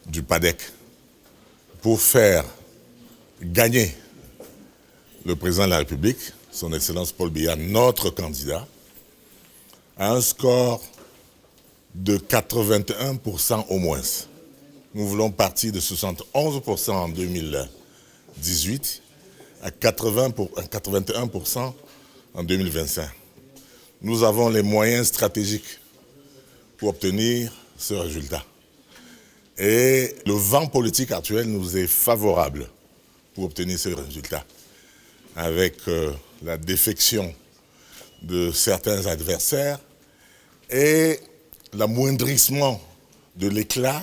du PADEC pour faire gagner le président de la République, son Excellence Paul Biya, notre candidat, à un score de 81% au moins. Nous voulons partir de 71% en 2018 à 81% en 2025. Nous avons les moyens stratégiques pour obtenir ce résultat. Et le vent politique actuel nous est favorable pour obtenir ce résultat. Avec la défection de certains adversaires et l'amoindrissement de l'éclat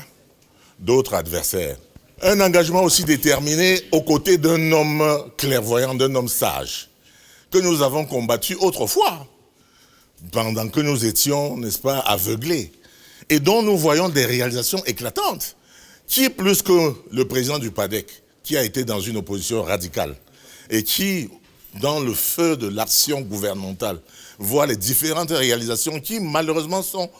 d'autres adversaires. Un engagement aussi déterminé aux côtés d'un homme clairvoyant, d'un homme sage, que nous avons combattu autrefois, pendant que nous étions, n'est-ce pas, aveuglés, et dont nous voyons des réalisations éclatantes, Qui plus que le président du PADEC, qui a été dans une opposition radicale et qui, dans le feu de l'action gouvernementale, voit les différentes réalisations qui, malheureusement, sont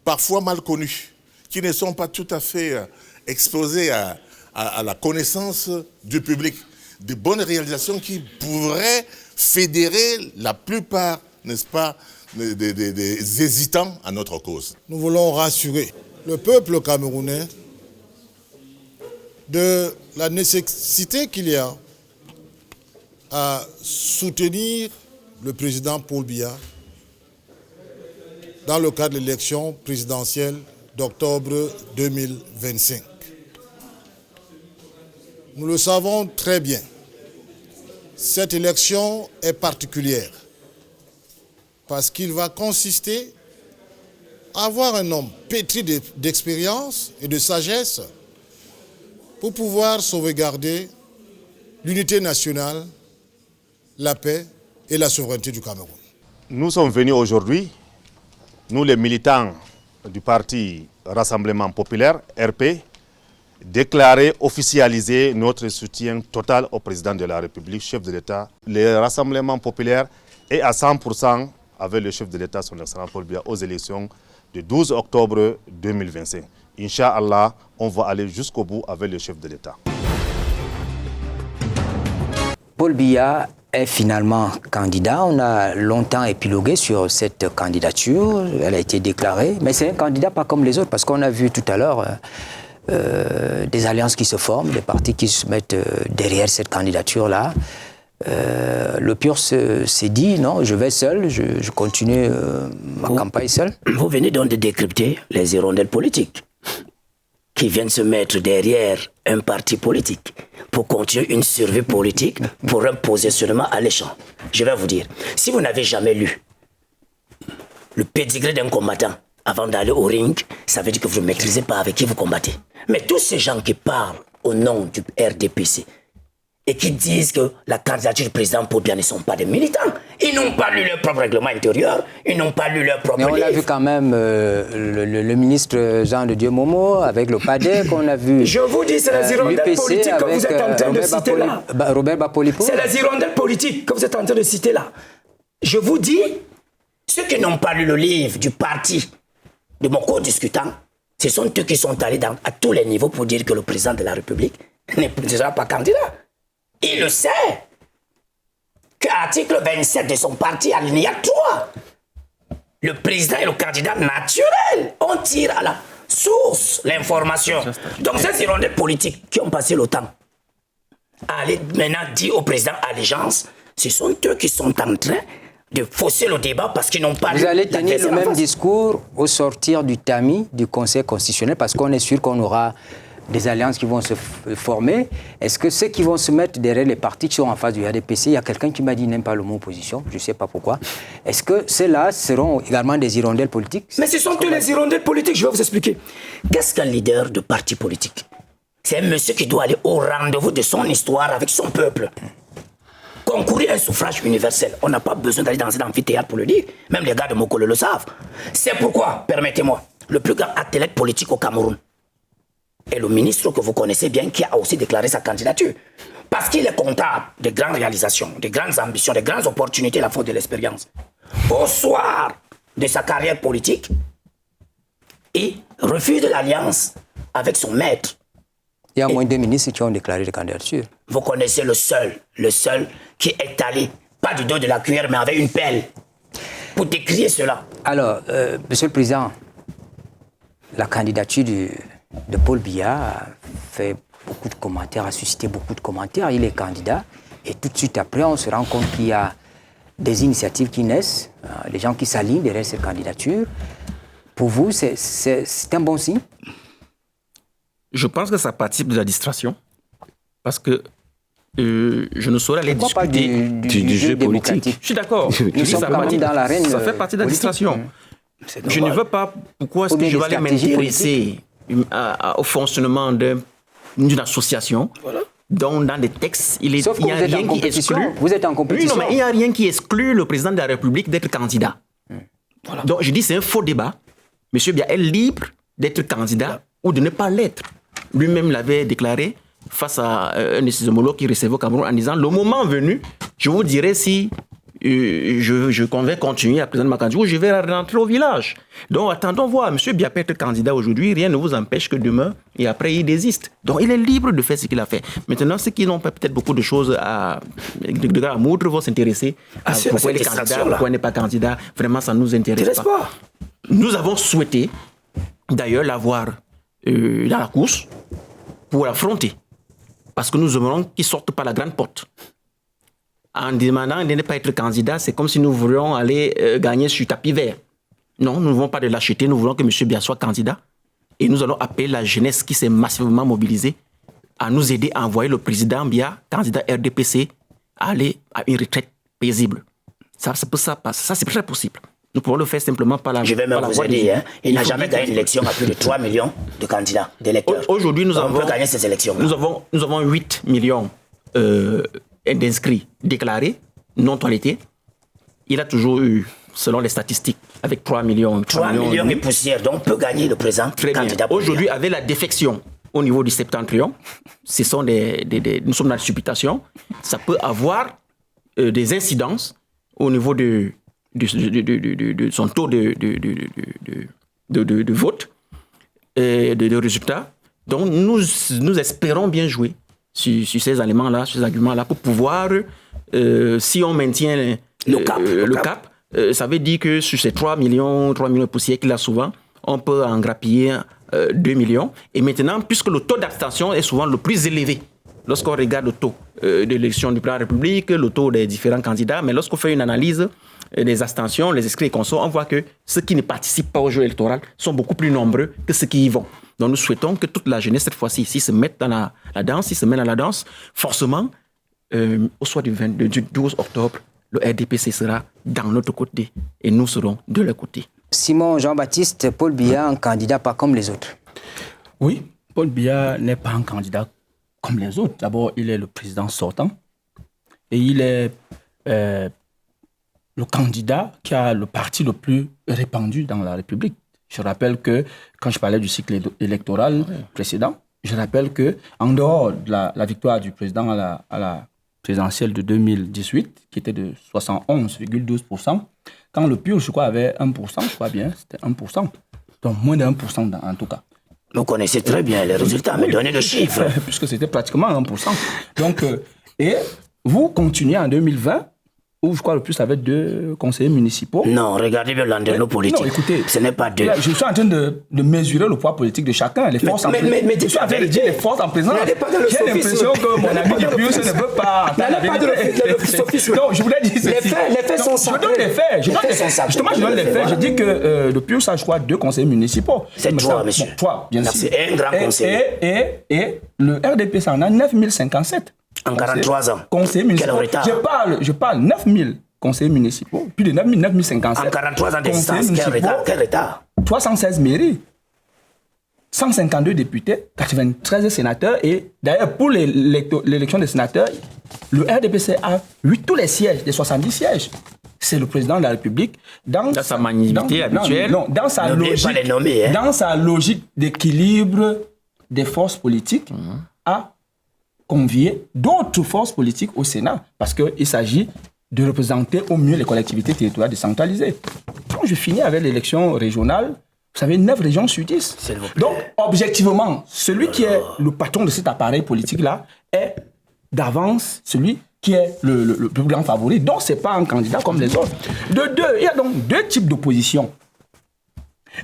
parfois mal connues, qui ne sont pas tout à fait exposées à la connaissance du public. De bonnes réalisations qui pourraient fédérer la plupart, n'est-ce pas, des hésitants à notre cause. Nous voulons rassurer le peuple camerounais de la nécessité qu'il y a à soutenir le président Paul Biya dans le cadre de l'élection présidentielle d'octobre 2025. Nous le savons très bien, cette élection est particulière parce qu'il va consister à avoir un homme pétri d'expérience et de sagesse pour pouvoir sauvegarder l'unité nationale, la paix et la souveraineté du Cameroun. Nous sommes venus aujourd'hui, nous les militants du parti Rassemblement Populaire, RP, déclarer, officialiser notre soutien total au président de la République, chef de l'État. Le Rassemblement Populaire est à 100% avec le chef de l'État, son excellence Paul Biya, aux élections du 12 octobre 2025. Inch'Allah, on va aller jusqu'au bout avec le chef de l'État. Paul Biya est finalement candidat. On a longtemps épilogué sur cette candidature. Elle a été déclarée. Mais c'est un candidat pas comme les autres, parce qu'on a vu tout à l'heure des alliances qui se forment, des partis qui se mettent derrière cette candidature-là. Le PUR s'est dit, non, je vais seul, je continue ma campagne seul. Vous venez donc de décrypter les hirondelles politiques qui viennent se mettre derrière un parti politique pour continuer une survie politique, pour un positionnement alléchant. Je vais vous dire, si vous n'avez jamais lu le pédigré d'un combattant avant d'aller au ring, ça veut dire que vous ne maîtrisez pas avec qui vous combattez. Mais tous ces gens qui parlent au nom du RDPC et qui disent que la candidature du président Paul Biya ne sont pas des militants, ils n'ont pas lu leur propre règlement intérieur, ils n'ont pas lu leur propre livre. Mais on a vu quand même le ministre Jean de Dieu Momo avec le PADEC, on a vu... Je vous dis, c'est les hirondelles politiques que vous êtes en train de citer là. Robert Bapolipo. C'est les hirondelles politiques que vous êtes en train de citer là. Je vous dis, Ceux qui n'ont pas lu le livre du parti de mon co-discutant, ce sont eux qui sont allés à tous les niveaux pour dire que le président de la République ne sera pas candidat. Il le sait. Qu'à l'article 27 de son parti, alinéa 3, le président est le candidat naturel. On tire à la source l'information. Donc ces hirondelles politiques qui ont passé le temps à aller maintenant dire au président allégeance, ce sont eux qui sont en train de fausser le débat parce qu'ils n'ont pas... Vous allez tenir le même discours au sortir du tamis du Conseil constitutionnel parce qu'on est sûr qu'on aura des alliances qui vont se former. Est-ce que ceux qui vont se mettre derrière les partis qui sont en face du RDPC, il y a quelqu'un qui m'a dit n'aime pas le mot opposition, je ne sais pas pourquoi. Est-ce que ceux-là seront également des hirondelles politiques? Mais ce sont tous les hirondelles politiques, je vais vous expliquer. Qu'est-ce qu'un leader de parti politique? C'est un monsieur qui doit aller au rendez-vous de son histoire avec son peuple. Concourir à un suffrage universel. On n'a pas besoin d'aller dans un amphithéâtre pour le dire. Même les gars de Mokolo le savent. C'est pourquoi, permettez-moi, le plus grand athlète politique au Cameroun est le ministre que vous connaissez bien qui a aussi déclaré sa candidature. Parce qu'il est comptable de grandes réalisations, de grandes ambitions, de grandes opportunités, la faute de l'expérience. Au soir de sa carrière politique, il refuse de l'alliance avec son maître. Il y a moins de ministres qui ont déclaré des candidatures. Vous connaissez le seul qui est allé, pas du dos de la cuillère, mais avec une pelle, pour décrire cela. Alors, Monsieur le Président, la candidature de Paul Biya a fait beaucoup de commentaires, a suscité beaucoup de commentaires. Il est candidat et tout de suite après, on se rend compte qu'il y a des initiatives qui naissent, des gens qui s'alignent derrière cette candidature. Pour vous, c'est un bon signe? Je pense que ça participe de la distraction, parce que je ne saurais aller Pourquoi discuter du jeu politique. Je suis d'accord. Nous sommes quand même dans l'arène ça fait partie de la distraction. Je ne veux pas... Pourquoi est-ce que je vais aller m'intéresser au fonctionnement d'une association dont dans des textes, il n'y a rien qui exclut... Vous êtes en compétition. Oui, non, mais il n'y a rien qui exclut le président de la République d'être candidat. Voilà. Donc je dis c'est un faux débat. Monsieur Biya est libre d'être candidat ou de ne pas l'être. lui-même l'avait déclaré face à un de ses homologues qui recevait au Cameroun en disant, le moment venu, je vous dirai si je vais continuer à présenter ma candidature ou je vais rentrer au village. Donc attendons voir. M. Biya peut être candidat aujourd'hui, rien ne vous empêche que demain et après il désiste. Donc il est libre de faire ce qu'il a fait. Maintenant, ceux qui n'ont pas peut-être beaucoup de choses à moudre vont s'intéresser à pourquoi il est candidat, pourquoi il n'est pas candidat. Vraiment, ça ne nous intéresse pas. Nous avons souhaité d'ailleurs l'avoir dans la course pour l'affronter. Parce que nous aimerions qu'il sorte par la grande porte. En demandant de ne pas être candidat, c'est comme si nous voulions aller gagner sur tapis vert. Non, nous ne voulons pas de l'acheter, nous voulons que M. Biya soit candidat. Et nous allons appeler la jeunesse qui s'est massivement mobilisée à nous aider à envoyer le président Biya, candidat RDPC, à aller à une retraite paisible. Ça c'est très possible. Nous pouvons le faire simplement par la... Je vais même vous aider. Il n'a jamais gagné une élection à plus de 3 millions de candidats, d'électeurs. Aujourd'hui, on peut gagner ces élections. Nous avons 8 millions d'inscrits déclarés, non toilettés. Il a toujours eu, selon les statistiques, avec 3 millions... 3 millions et poussière, donc on peut gagner le présent candidat. Aujourd'hui, avec la défection au niveau du septentrion, nous sommes dans la supputation, ça peut avoir des incidences au niveau de son taux de vote et de résultats. Donc, nous espérons bien jouer sur ces éléments-là, sur ces arguments-là, pour pouvoir, si on maintient le cap, ça veut dire que sur ces 3 millions de poussières qu'il a souvent, on peut en grappiller 2 millions. Et maintenant, puisque le taux d'abstention est souvent le plus élevé, lorsqu'on regarde le taux de l'élection du président de la République, le taux des différents candidats, mais lorsqu'on fait une analyse des abstentions, les inscrits et consorts, on voit que ceux qui ne participent pas au jeu électoral sont beaucoup plus nombreux que ceux qui y vont. Donc nous souhaitons que toute la jeunesse, cette fois-ci, s'ils se mettent dans la danse, s'ils se mettent dans la danse, forcément, au soir du 12 octobre, le RDPC sera dans notre côté et nous serons de leur côté. Simon Jean-Baptiste, Paul Biya, un candidat pas comme les autres. Oui, Paul Biya n'est pas un candidat comme les autres. D'abord, il est le président sortant et il est le candidat qui a le parti le plus répandu dans la République. Je rappelle que, quand je parlais du cycle électoral précédent, je rappelle qu'en dehors de la victoire du président à la présidentielle de 2018, qui était de 71,12%, quand le PUR, je crois, avait 1%, je crois bien, c'était 1%. Donc moins de 1% en tout cas. Vous connaissez très bien les résultats, mais donnez le chiffre. Puisque c'était pratiquement 1%. Donc, et vous continuez en 2020, où je crois le plus avec 2 conseillers municipaux. Non, regardez bien l'enderno politique. Non, écoutez, ce n'est pas 2. Je suis en train de mesurer le poids politique de chacun, les forces en présence. Je suis en train de dire les forces en présence. J'ai l'impression que mon ami Dupius ne veut pas entendre la vérité. Non, je voulais dire ceci. Les faits sont sacrés. Je donne les faits. Justement, je donne les faits. Je dis que Dupius a, je crois, 2 conseillers municipaux. C'est 3, monsieur. 3, bien sûr. C'est un grand conseiller. Et le RDP, ça en a 9057. En 43 ans. Conseillers municipaux. Quel retard. Je parle 9000 conseillers municipaux, plus de 9057. En 43 ans d'existence, quel retard. 316 mairies, 152 députés, 93 sénateurs. Et d'ailleurs, pour l'élection des sénateurs, le RDPC a eu tous les sièges, les 70 sièges. C'est le président de la République. Dans sa magnanimité habituelle. Dans sa logique d'équilibre des forces politiques, a convier d'autres forces politiques au Sénat, parce qu'il s'agit de représenter au mieux les collectivités territoriales décentralisées. Quand je finis avec l'élection régionale, vous savez, 9 régions sur 10. Donc, objectivement, celui qui est le patron de cet appareil politique-là est d'avance celui qui est le plus grand favori. Donc, ce n'est pas un candidat comme les autres. Il y a donc 2 types d'opposition.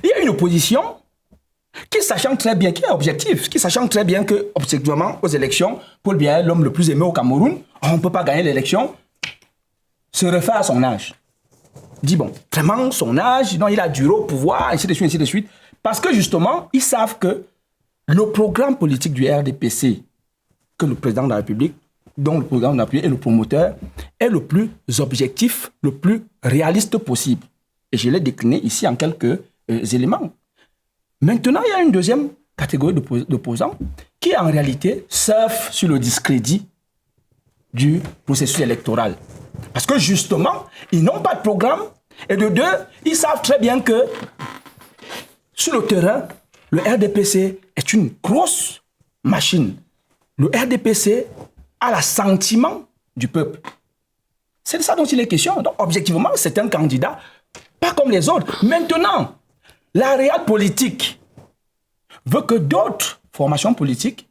Il y a une opposition qui sachant très bien, qui est objectif, qui sachant très bien que, objectivement, aux élections, Paul Biya est l'homme le plus aimé au Cameroun, on ne peut pas gagner l'élection, se réfère à son âge. Dit, bon, vraiment, son âge, non, il a duré au pouvoir, ainsi de suite, ainsi de suite. Parce que, justement, ils savent que le programme politique du RDPC, que le président de la République, dont le programme de la République est le promoteur, est le plus objectif, le plus réaliste possible. Et je l'ai décliné ici en quelques éléments. Maintenant, il y a une deuxième catégorie d'opposants qui, en réalité, surfent sur le discrédit du processus électoral. Parce que, justement, ils n'ont pas de programme. Et de 2, ils savent très bien que, sur le terrain, le RDPC est une grosse machine. Le RDPC a l'assentiment du peuple. C'est de ça dont il est question. Donc, objectivement, c'est un candidat, pas comme les autres. Maintenant, la réelle politique veut que d'autres formations politiques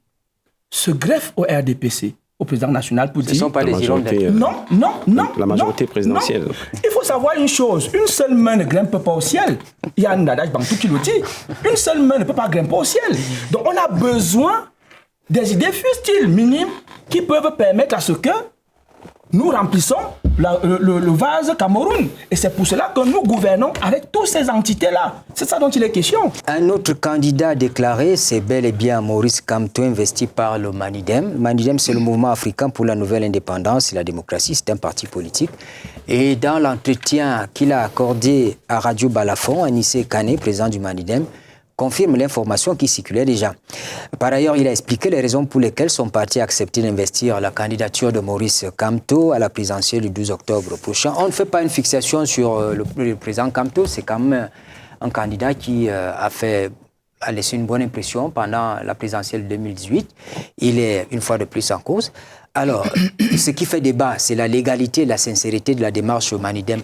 se greffent au RDPC, au président national, pour dire... Ce ne sont pas les Irlandais. Non. La majorité présidentielle. Non. Il faut savoir une chose, une seule main ne grimpe pas au ciel. Il y a un adage Bantou qui le dit. Une seule main ne peut pas grimper au ciel. Donc on a besoin des idées fustiles, minimes, qui peuvent permettre à ce que nous remplissons le vase Cameroun. Et c'est pour cela que nous gouvernons avec toutes ces entités-là. C'est ça dont il est question. Un autre candidat déclaré, c'est bel et bien Maurice Kamto, investi par le Manidem. Le Manidem, c'est le mouvement africain pour la nouvelle indépendance et la démocratie. C'est un parti politique. Et dans l'entretien qu'il a accordé à Radio Balafon, Anissé Kane, président du Manidem, confirme l'information qui circulait déjà. Par ailleurs, il a expliqué les raisons pour lesquelles son parti a accepté d'investir la candidature de Maurice Kamto à la présidentielle du 12 octobre prochain. On ne fait pas une fixation sur le président Kamto, c'est quand même un candidat qui a laissé une bonne impression pendant la présidentielle 2018. Il est une fois de plus en cause. Alors, ce qui fait débat, c'est la légalité et la sincérité de la démarche au Manidem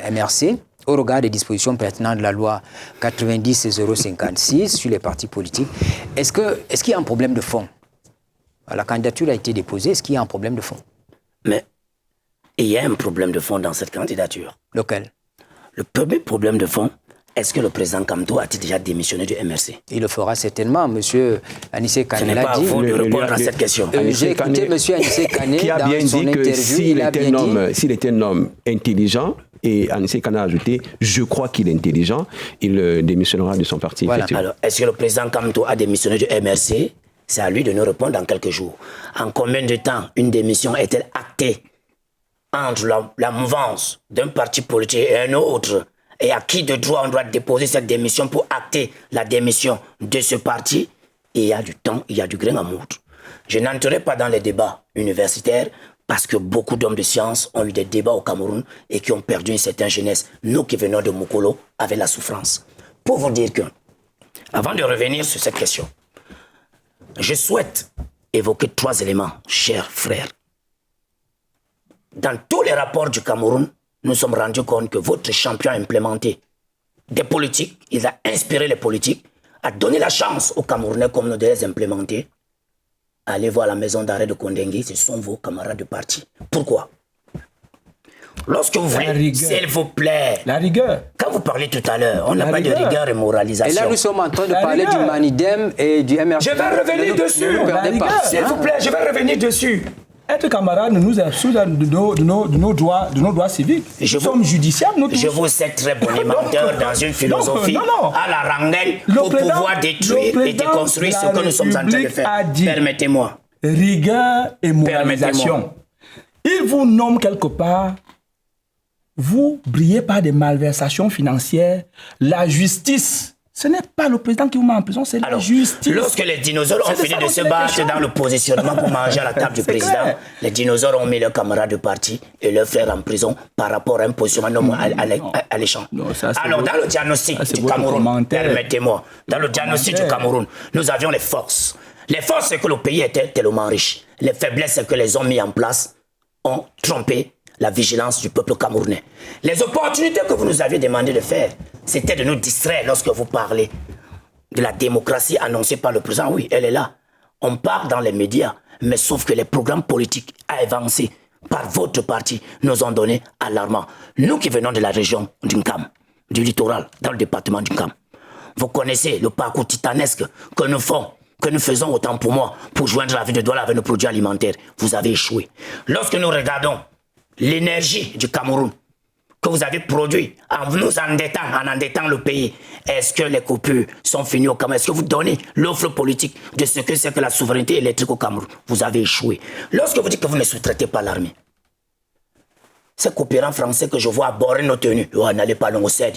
MRC, au regard des dispositions pertinentes de la loi 90-056 sur les partis politiques. Est-ce qu'il y a un problème de fond? La candidature a été déposée, est-ce qu'il y a un problème de fond? Mais il y a un problème de fond dans cette candidature. Lequel? Le premier problème de fond, est-ce que le président Kamto a-t-il déjà démissionné du MRC? Il le fera certainement, M. Anissé Kane. Ce n'est pas à vous de répondre à cette question. J'ai écouté M. Anissé Kane qui a dans bien son dit que interview. s'il était un homme intelligent, et Anissé Kane a ajouté, je crois qu'il est intelligent, il démissionnera de son parti. Voilà. Alors, est-ce que le président Kamto a démissionné du MRC? C'est à lui de nous répondre dans quelques jours. En combien de temps une démission est-elle actée entre la mouvance d'un parti politique et un autre? Et à qui de droit on doit déposer cette démission pour acter la démission de ce parti? Et il y a du temps, il y a du grain à moudre. Je n'entrerai pas dans les débats universitaires parce que beaucoup d'hommes de science ont eu des débats au Cameroun et qui ont perdu une certaine jeunesse. Nous qui venons de Mokolo avec la souffrance. Pour vous dire que, avant de revenir sur cette question, je souhaite évoquer 3 éléments, chers frères. Dans tous les rapports du Cameroun, nous sommes rendus compte que votre champion a implémenté des politiques, il a inspiré les politiques, a donné la chance aux Camerounais comme nous de les implémenter. Allez voir la maison d'arrêt de Kondengui, ce sont vos camarades de parti. Pourquoi? Lorsque vous voulez, s'il vous plaît. La rigueur. Quand vous parlez tout à l'heure, on n'a pas de rigueur et moralisation. Et là, nous sommes en train de parler du Manidem et du MRC. Je vais revenir dessus. S'il vous plaît, je vais revenir dessus. Être camarade nous exclut de nos droits civiques. Nous sommes judiciables, nous tous. Je vous sais très bon menteur dans une philosophie à la Rangel pour pouvoir détruire et déconstruire ce que nous sommes en train de faire. Permettez-moi. Rigueur et moralisation. Il vous nomme quelque part. Vous brillez par des malversations financières. La justice. Ce n'est pas le président qui vous met en prison, c'est la justice. Lorsque les dinosaures ont fini de se battre dans le positionnement pour manger à la table du président, les dinosaures ont mis leurs camarades de parti et leurs frères en prison par rapport à un positionnement alléchant. Alors, dans le diagnostic du Cameroun, permettez-moi, dans le diagnostic du Cameroun, nous avions les forces. Les forces, c'est que le pays était tellement riche. Les faiblesses, c'est que les hommes mis en place ont trompé la vigilance du peuple camerounais. Les opportunités que vous nous aviez demandé de faire, c'était de nous distraire lorsque vous parlez de la démocratie annoncée par le président. Oui, elle est là. On parle dans les médias, mais sauf que les programmes politiques avancés par votre parti nous ont donné alarmant. Nous qui venons de la région d'Unkam, du littoral, dans le département d'Unkam, vous connaissez le parcours titanesque que nous faisons autant pour moi, pour joindre la ville de Douala avec nos produits alimentaires. Vous avez échoué. Lorsque nous regardons l'énergie du Cameroun que vous avez produit en nous endettant le pays, est-ce que les coupures sont finies au Cameroun? Est-ce que vous donnez l'offre politique de ce que c'est que la souveraineté électrique au Cameroun? Vous avez échoué. Lorsque vous dites que vous ne sous-traitez pas l'armée, ces coopérants français que je vois aborder nos tenues, n'allez pas au CED.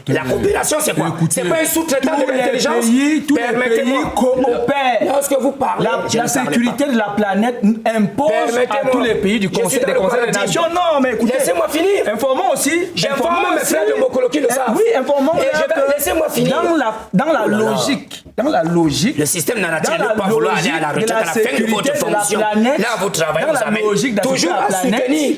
La coopération, c'est quoi? C'est pas un sous-traitant de l'intelligence. Tous les pays coopèrent. Lorsque vous parlez, la sécurité de la planète impose à tous les pays du Conseil des Nations. Non, mais écoutez, laissez-moi finir. Informons aussi. J'informe mes frères de Mokolo qui le savent. Oui, informons. Laissez-moi finir. Dans la logique dans la logique... Le système narratif ne pas vouloir aller à la retraite à la fin de votre fonction. Là, vous travaillez, vous avez toujours à soutenir.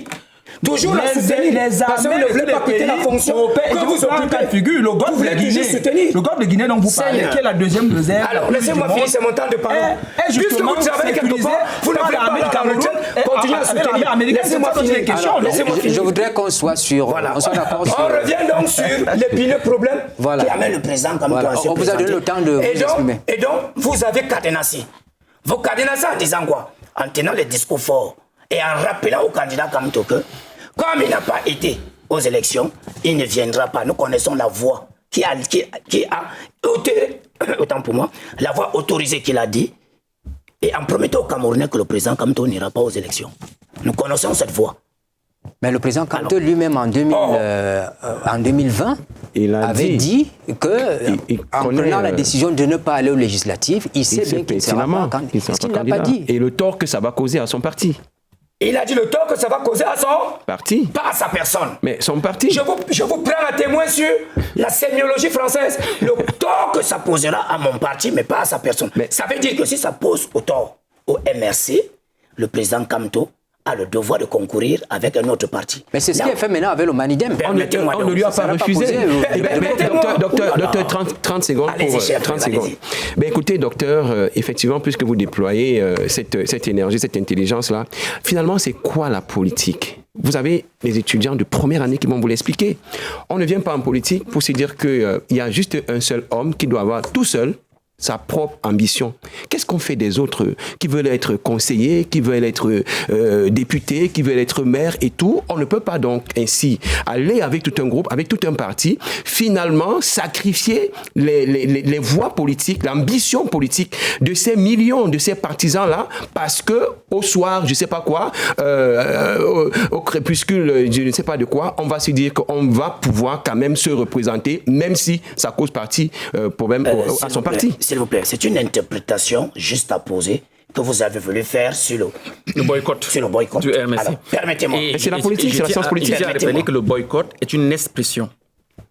Toujours la soutenir. Parce que vous ne voulez pas quitter la fonction que vous occupez. Le golfe de Guinée. Le golfe de Guinée dont vous parlez, qui est la deuxième réserve. Alors, laissez-moi finir, c'est mon temps de parole. Puisque vous travaillez quelque part, vous ne voulez pas aller à la retraite, continuez à soutenir. Laissez-moi finir les questions. Je voudrais qu'on soit sur... Voilà. On soit d'accord sur... On revient donc sur l'épineux problème qui amène le président comme toi à se On vous a donné le temps de vous exprimer. Et donc, vous avez cadenassé. Vous cadenassez en disant quoi? En tenant les discours forts et en rappelant au candidat Kamto que, comme il n'a pas été aux élections, il ne viendra pas. Nous connaissons la voix qui a autant pour moi, la voix autorisée qu'il a dit, et en promettant aux Camerounais que le président Kamto n'ira pas aux élections. Nous connaissons cette voix. Mais le président Kamto lui-même en 2020 avait dit que, en prenant la décision de ne pas aller aux législatives, il sait bien qu'il ne sera pas candidat. Qu'est-ce qu'il n'a pas dit? Et le tort que ça va causer à son parti. Il a dit le tort que ça va causer à son parti. Pas à sa personne. Mais son parti. Je vous prends à témoin sur la sémiologie française. Le tort que ça posera à mon parti, mais pas à sa personne. Mais ça veut dire que si ça pose au tort au MRC, le président Kamto a le devoir de concourir avec un autre parti. Mais c'est ce qui est fait maintenant avec le Manidem. On ne lui a pas refusé. Docteur, 30 secondes pour 30 secondes. Ben, écoutez, docteur, effectivement, puisque vous déployez cette énergie, cette intelligence-là, finalement, c'est quoi la politique? Vous avez les étudiants de première année qui vont vous l'expliquer. On ne vient pas en politique pour se dire qu'il y a juste un seul homme qui doit avoir tout seul sa propre ambition. Qu'est-ce qu'on fait des autres qui veulent être conseillers, qui veulent être députés, qui veulent être maires et tout? On ne peut pas donc ainsi aller avec tout un groupe, avec tout un parti, finalement sacrifier les voix politiques, l'ambition politique de ces millions, de ces partisans-là, parce que au soir, je ne sais pas quoi, au crépuscule, je ne sais pas de quoi, on va se dire qu'on va pouvoir quand même se représenter, même si ça cause problème à son parti. S'il vous plaît, c'est une interprétation juste à poser que vous avez voulu faire sur le boycott. Sur le boycott. Du RMC. Alors, permettez-moi. C'est la politique, c'est la science politique. Je tiens à rappeler que le boycott est une expression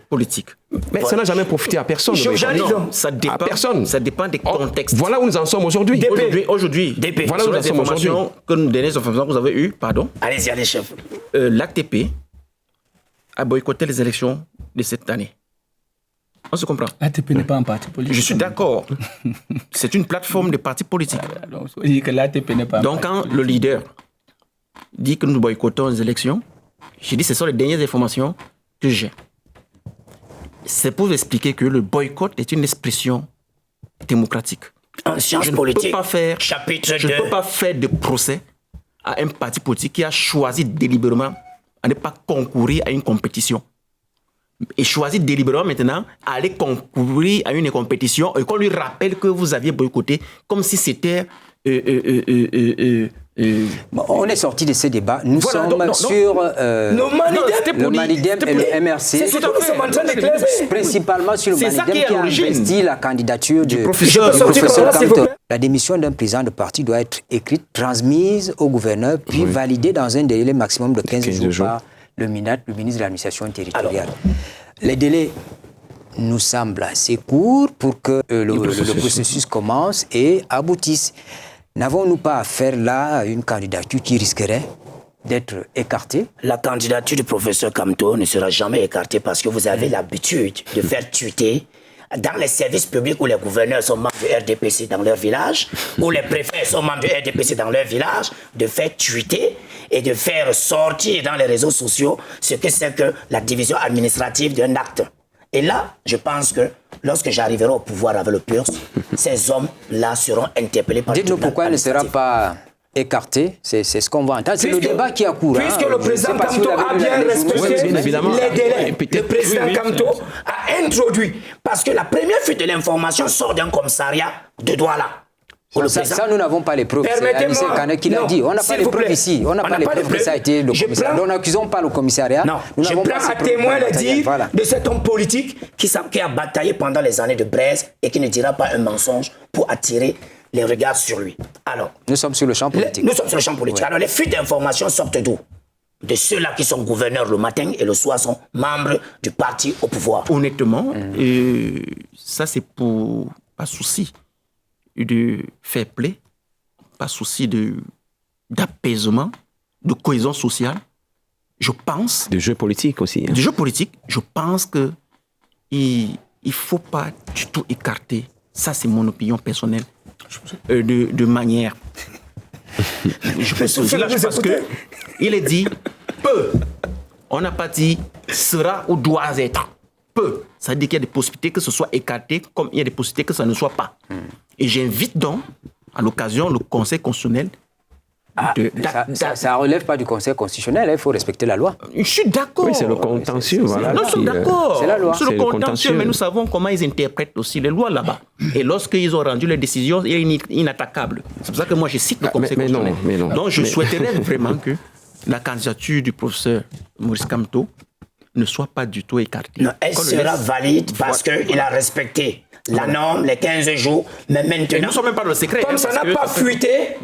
politique. Mais ça n'a jamais profité à personne. Non, ça dépend, à personne. Ça dépend des contextes. Voilà où nous en sommes aujourd'hui. Aujourd'hui, voilà où nous en sommes aujourd'hui. Les informations que vous avez eues, pardon. Allez, chef. L'ATP a boycotté les élections de cette année. On se comprend. L'ATP n'est pas un parti politique. Je suis d'accord. C'est une plateforme de partis politiques. Donc, on dit que l'ATP n'est pas un Donc, quand le leader dit que nous boycottons les élections, je dis que ce sont les dernières informations que j'ai. C'est pour vous expliquer que le boycott est une expression démocratique. En sciences politiques, je ne peux pas faire de procès à un parti politique qui a choisi délibérément à ne pas concourir à une compétition. Et choisit délibérément maintenant à aller concourir à une compétition et qu'on lui rappelle que vous aviez boycotté comme si c'était... on est sorti de ces débats. Nous sommes sur le Manidem et le MRC. C'est ce que nous sommes en train d'éclairer. Principalement sur le Manidem qui a investi la candidature du professeur Kamto. La démission d'un président de parti doit être écrite, transmise au gouverneur, puis validée dans un délai maximum de 15 jours par le MINAT, le ministre de l'administration territoriale. Les délais nous semblent assez courts pour que le processus commence et aboutisse. N'avons-nous pas affaire là à une candidature qui risquerait d'être écartée? La candidature du professeur Kamto ne sera jamais écartée parce que vous avez l'habitude de faire tweeter dans les services publics où les gouverneurs sont membres du RDPC dans leur village, où les préfets sont membres du RDPC dans leur village, de faire tweeter et de faire sortir dans les réseaux sociaux ce que c'est que la division administrative d'un acte. Et là, je pense que lorsque j'arriverai au pouvoir avec le PURS, ces hommes-là seront interpellés par... Dites-nous pourquoi elle ne sera pas écartée, c'est ce qu'on va entendre. C'est le débat qui a cours. Puisque le président Kamto a bien respecté les délais, le président Kamto a introduit, parce que la première fuite de l'information sort d'un commissariat de Douala. Ça, nous n'avons pas les preuves. C'est Anissé Kane qui l'a dit. On n'a pas les preuves ici. On n'a pas les preuves que ça a été le commissariat. Nous n'accusons pas le commissariat. Non, je prends à témoin le dire de cet homme politique qui a bataillé pendant les années de Braise et qui ne dira pas un mensonge pour attirer les regards sur lui. Alors, nous sommes sur le champ politique. Nous sommes sur le champ politique. Ouais. Alors, les fuites d'informations sortent d'où? De ceux-là qui sont gouverneurs le matin et le soir sont membres du parti au pouvoir. Honnêtement, ça c'est pour pas souci de fair play, pas souci d'apaisement, de cohésion sociale, je pense... De jeu politique aussi. De jeu politique, je pense qu'il ne faut pas du tout écarter, ça c'est mon opinion personnelle, de manière... je peux souffler parce qu'il est dit peu. On n'a pas dit sera ou doit être. Peu. Ça veut dire qu'il y a des possibilités que ce soit écarté, comme il y a des possibilités que ça ne soit pas. Et j'invite donc, à l'occasion, le Conseil constitutionnel. Ça ne relève pas du Conseil constitutionnel, il faut respecter la loi. Je suis d'accord. Oui, c'est le contentieux. Voilà, non, je suis d'accord. C'est la loi. C'est le contentieux, mais nous savons comment ils interprètent aussi les lois là-bas. Et lorsqu'ils ont rendu les décisions, il est inattaquable. C'est pour ça que moi, je cite le Conseil constitutionnel. Mais non. Donc, je souhaiterais vraiment que la candidature du professeur Maurice Kamto ne soit pas du tout écartée. Non, elle sera valide parce qu'il a respecté la norme, les 15 jours, mais maintenant... Et nous ne sommes même pas dans le secret. Comme ça n'a pas fuité,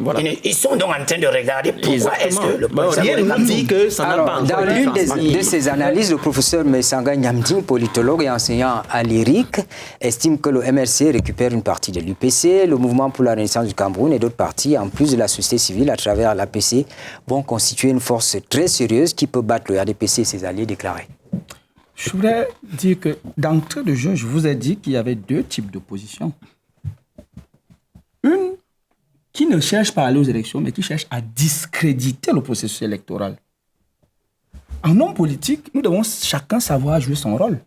ils sont donc en train de regarder pourquoi est-ce que le professeur... Rien ne nous dit que ça n'a pas encore dans l'une de ses analyses, le professeur Messanga Nyamding, politologue et enseignant à l'IRIC, estime que le MRC récupère une partie de l'UPC, le Mouvement pour la Renaissance du Cameroun et d'autres partis, en plus de la société civile, à travers l'APC, vont constituer une force très sérieuse qui peut battre le RDPC et ses alliés déclarés. Je voudrais dire que d'entrée de jeu, je vous ai dit qu'il y avait deux types d'opposition. Une qui ne cherche pas à aller aux élections, mais qui cherche à discréditer le processus électoral. En homme politique, nous devons chacun savoir jouer son rôle.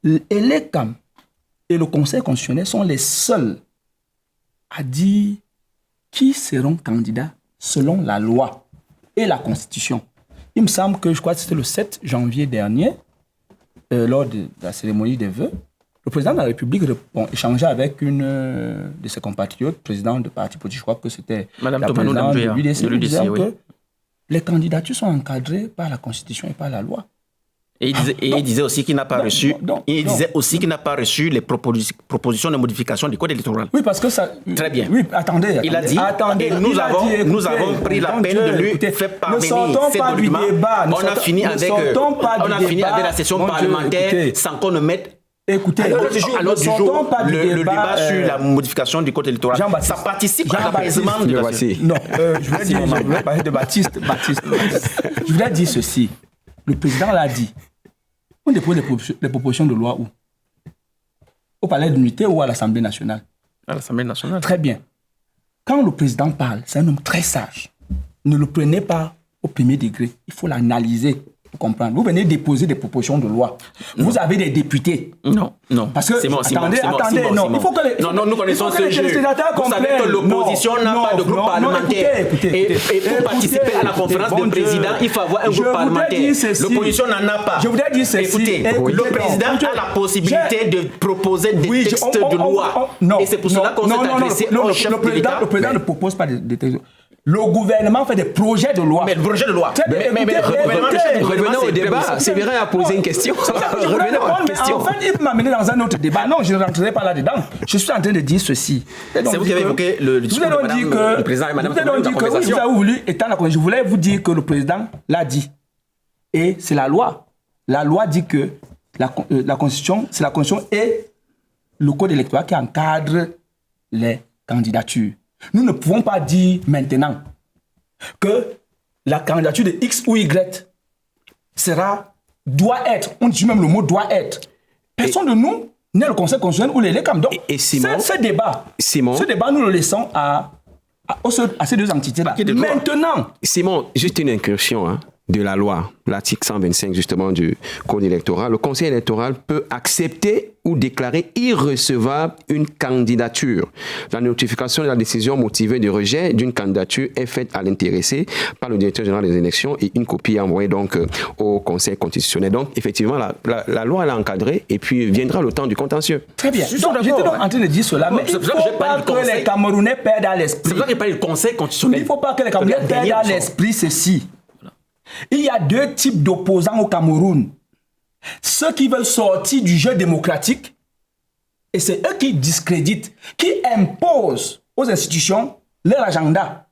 Et l'ECAM et le Conseil constitutionnel sont les seuls à dire qui seront candidats selon la loi et la Constitution. Il me semble que, je crois que c'était le 7 janvier dernier, lors de la cérémonie des vœux, le président de la République échangeait avec une de ses compatriotes, président de parti politique, je crois que c'était Madame la Tomano présidente de l'UDC, disant oui. que les candidatures sont encadrées par la Constitution et par la loi. Et il disait aussi qu'il n'a pas reçu. Il disait aussi qu'il n'a pas reçu les propositions de modification du code électoral. Oui, parce que ça. Très bien. Oui, attendez. Il a dit. Attendez. Et nous avons pris la peine de lui faire parvenir ces documents. On a fini avec la session parlementaire sans qu'on ne mette. Écoutez, alors du jour, le débat sur la modification du code électoral. Ça participe à l'apaisement de la situation. Non, je voulais parler de Baptiste. Je voulais dire ceci. Le président l'a dit. On dépose les propositions de loi où? Au Palais de l'Unité ou à l'Assemblée nationale? À l'Assemblée nationale. Très bien. Quand le président parle, c'est un homme très sage. Ne le prenez pas au premier degré. Il faut l'analyser pour comprendre. Vous venez déposer des propositions de loi. Non. Vous avez des députés. Non. Parce que, attendez, il faut que les... Non, nous connaissons ce jeu. Vous savez que l'opposition n'a pas de groupe parlementaire. Et pour participer à la conférence des présidents, il faut avoir un groupe parlementaire. L'opposition n'en a pas. Je voudrais dire ceci. Écoutez, le président a la possibilité de proposer des textes de loi. Et c'est pour cela qu'on s'est adressé au chef de l'État. Le président ne propose pas des textes. Le gouvernement fait des projets de loi. Mais le projet de loi. Revenons au débat. Séverin a posé une question. Revenons à la question. En fait, il peut m'amener dans un autre débat. Non, je ne rentrerai pas là-dedans. Je suis en train de dire ceci. C'est vous qui avez évoqué le discours de le président et Mme Tomano dans la conversation. Vous avez voulu étendre la conversation. Je voulais vous dire que le président l'a dit. Et c'est la loi. La loi dit que la Constitution, c'est la Constitution et le code électoral qui encadre les candidatures. Nous ne pouvons pas dire maintenant que la candidature de X ou Y doit être, on dit même le mot doit être. Personne de nous n'est le Conseil constitutionnel ou les LECAM. Donc, ce débat, nous le laissons à ces deux entités-là. Maintenant. Simon, juste une incursion de la loi, l'article 125 justement du code électoral. Le Conseil électoral peut accepter ou déclarer irrecevable une candidature. La notification de la décision motivée de rejet d'une candidature est faite à l'intéressé par le directeur général des élections et une copie est envoyée donc au Conseil constitutionnel. Donc effectivement, la loi elle est encadrée et puis viendra le temps du contentieux. Très bien. J'étais donc en train de dire cela, mais il ne faut pas que les Camerounais perdent à l'esprit. C'est pour ça que j'ai parlé du Conseil constitutionnel. Il ne faut pas que les Camerounais perdent à l'esprit ceci. Il y a deux types d'opposants au Cameroun. Ceux qui veulent sortir du jeu démocratique, et c'est eux qui discréditent, qui imposent aux institutions leur agenda.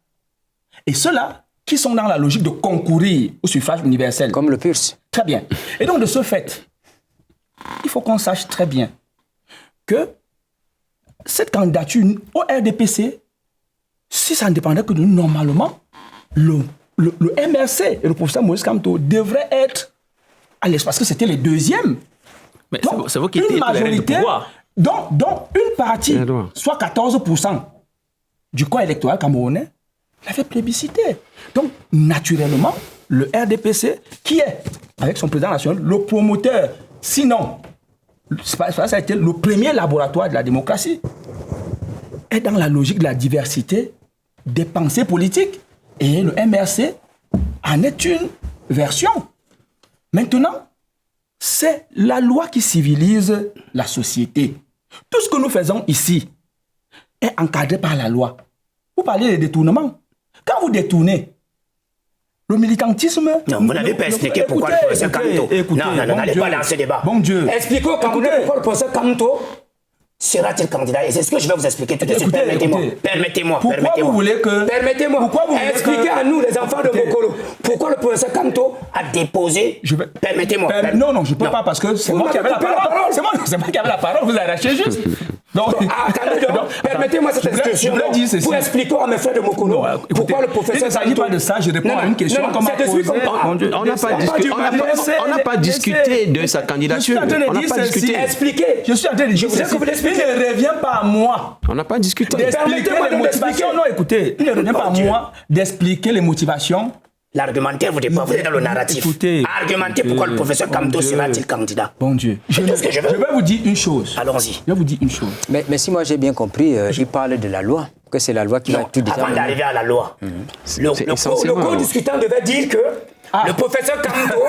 Et ceux-là qui sont dans la logique de concourir au suffrage universel. Comme le PURS. Très bien. Et donc, de ce fait, il faut qu'on sache très bien que cette candidature au RDPC, si ça ne dépendait que de nous, normalement, le MRC et le professeur Maurice Kamto devraient être à l'aise parce que c'était les deuxièmes. Mais c'est vous qui étiez le pouvoir. Donc, une partie, soit 14% du corps électoral camerounais, l'avait plébiscité. Donc, naturellement, le RDPC, qui est, avec son président national, le promoteur, sinon, ça a été le premier laboratoire de la démocratie, est dans la logique de la diversité des pensées politiques. Et le MRC en est une version. Maintenant, c'est la loi qui civilise la société. Tout ce que nous faisons ici est encadré par la loi. Vous parlez des détournements. Quand vous détournez, le militantisme... Non, vous n'avez pas expliqué pourquoi le professeur Kamto... Non, n'allez pas dans ce débat. Bon Dieu. Expliquez au Camerounais pourquoi le professeur Kamto sera-t-il candidat. Et c'est ce que je vais vous expliquer tout de suite. Permettez-moi. Pourquoi vous voulez que... Permettez-moi. Expliquez à nous, les enfants de Mokolo, pourquoi le professeur Kamto a déposé... Permettez-moi. Non, je ne peux pas parce que c'est moi qui avais la parole. C'est moi qui avais la parole, vous arrachez juste. Permettez-moi cette instruction pour expliquer à mes frères de Mokolo pourquoi le professeur... Il ne s'agit pas de ça, je réponds à une question. On n'a pas discuté de sa candidature. On n'a pas discuté. Expliquez. Je suis en train de dire ceci. Il ne revient pas à moi. On n'a pas discuté. Permettez-moi les motivations. Non, écoutez, il ne revient pas à moi d'expliquer les motivations. L'argumentaire, vous êtes dans le narratif. Écoutez, argumentez pourquoi le professeur Kamto sera-t-il candidat. Bon Dieu. Je vais vous dire une chose. Allons-y. Je vais vous dire une chose. Mais si moi j'ai bien compris, il parle de la loi, que c'est la loi qui va tout déterminer. Avant d'arriver à la loi, le co-discutant devait dire que le professeur Kamto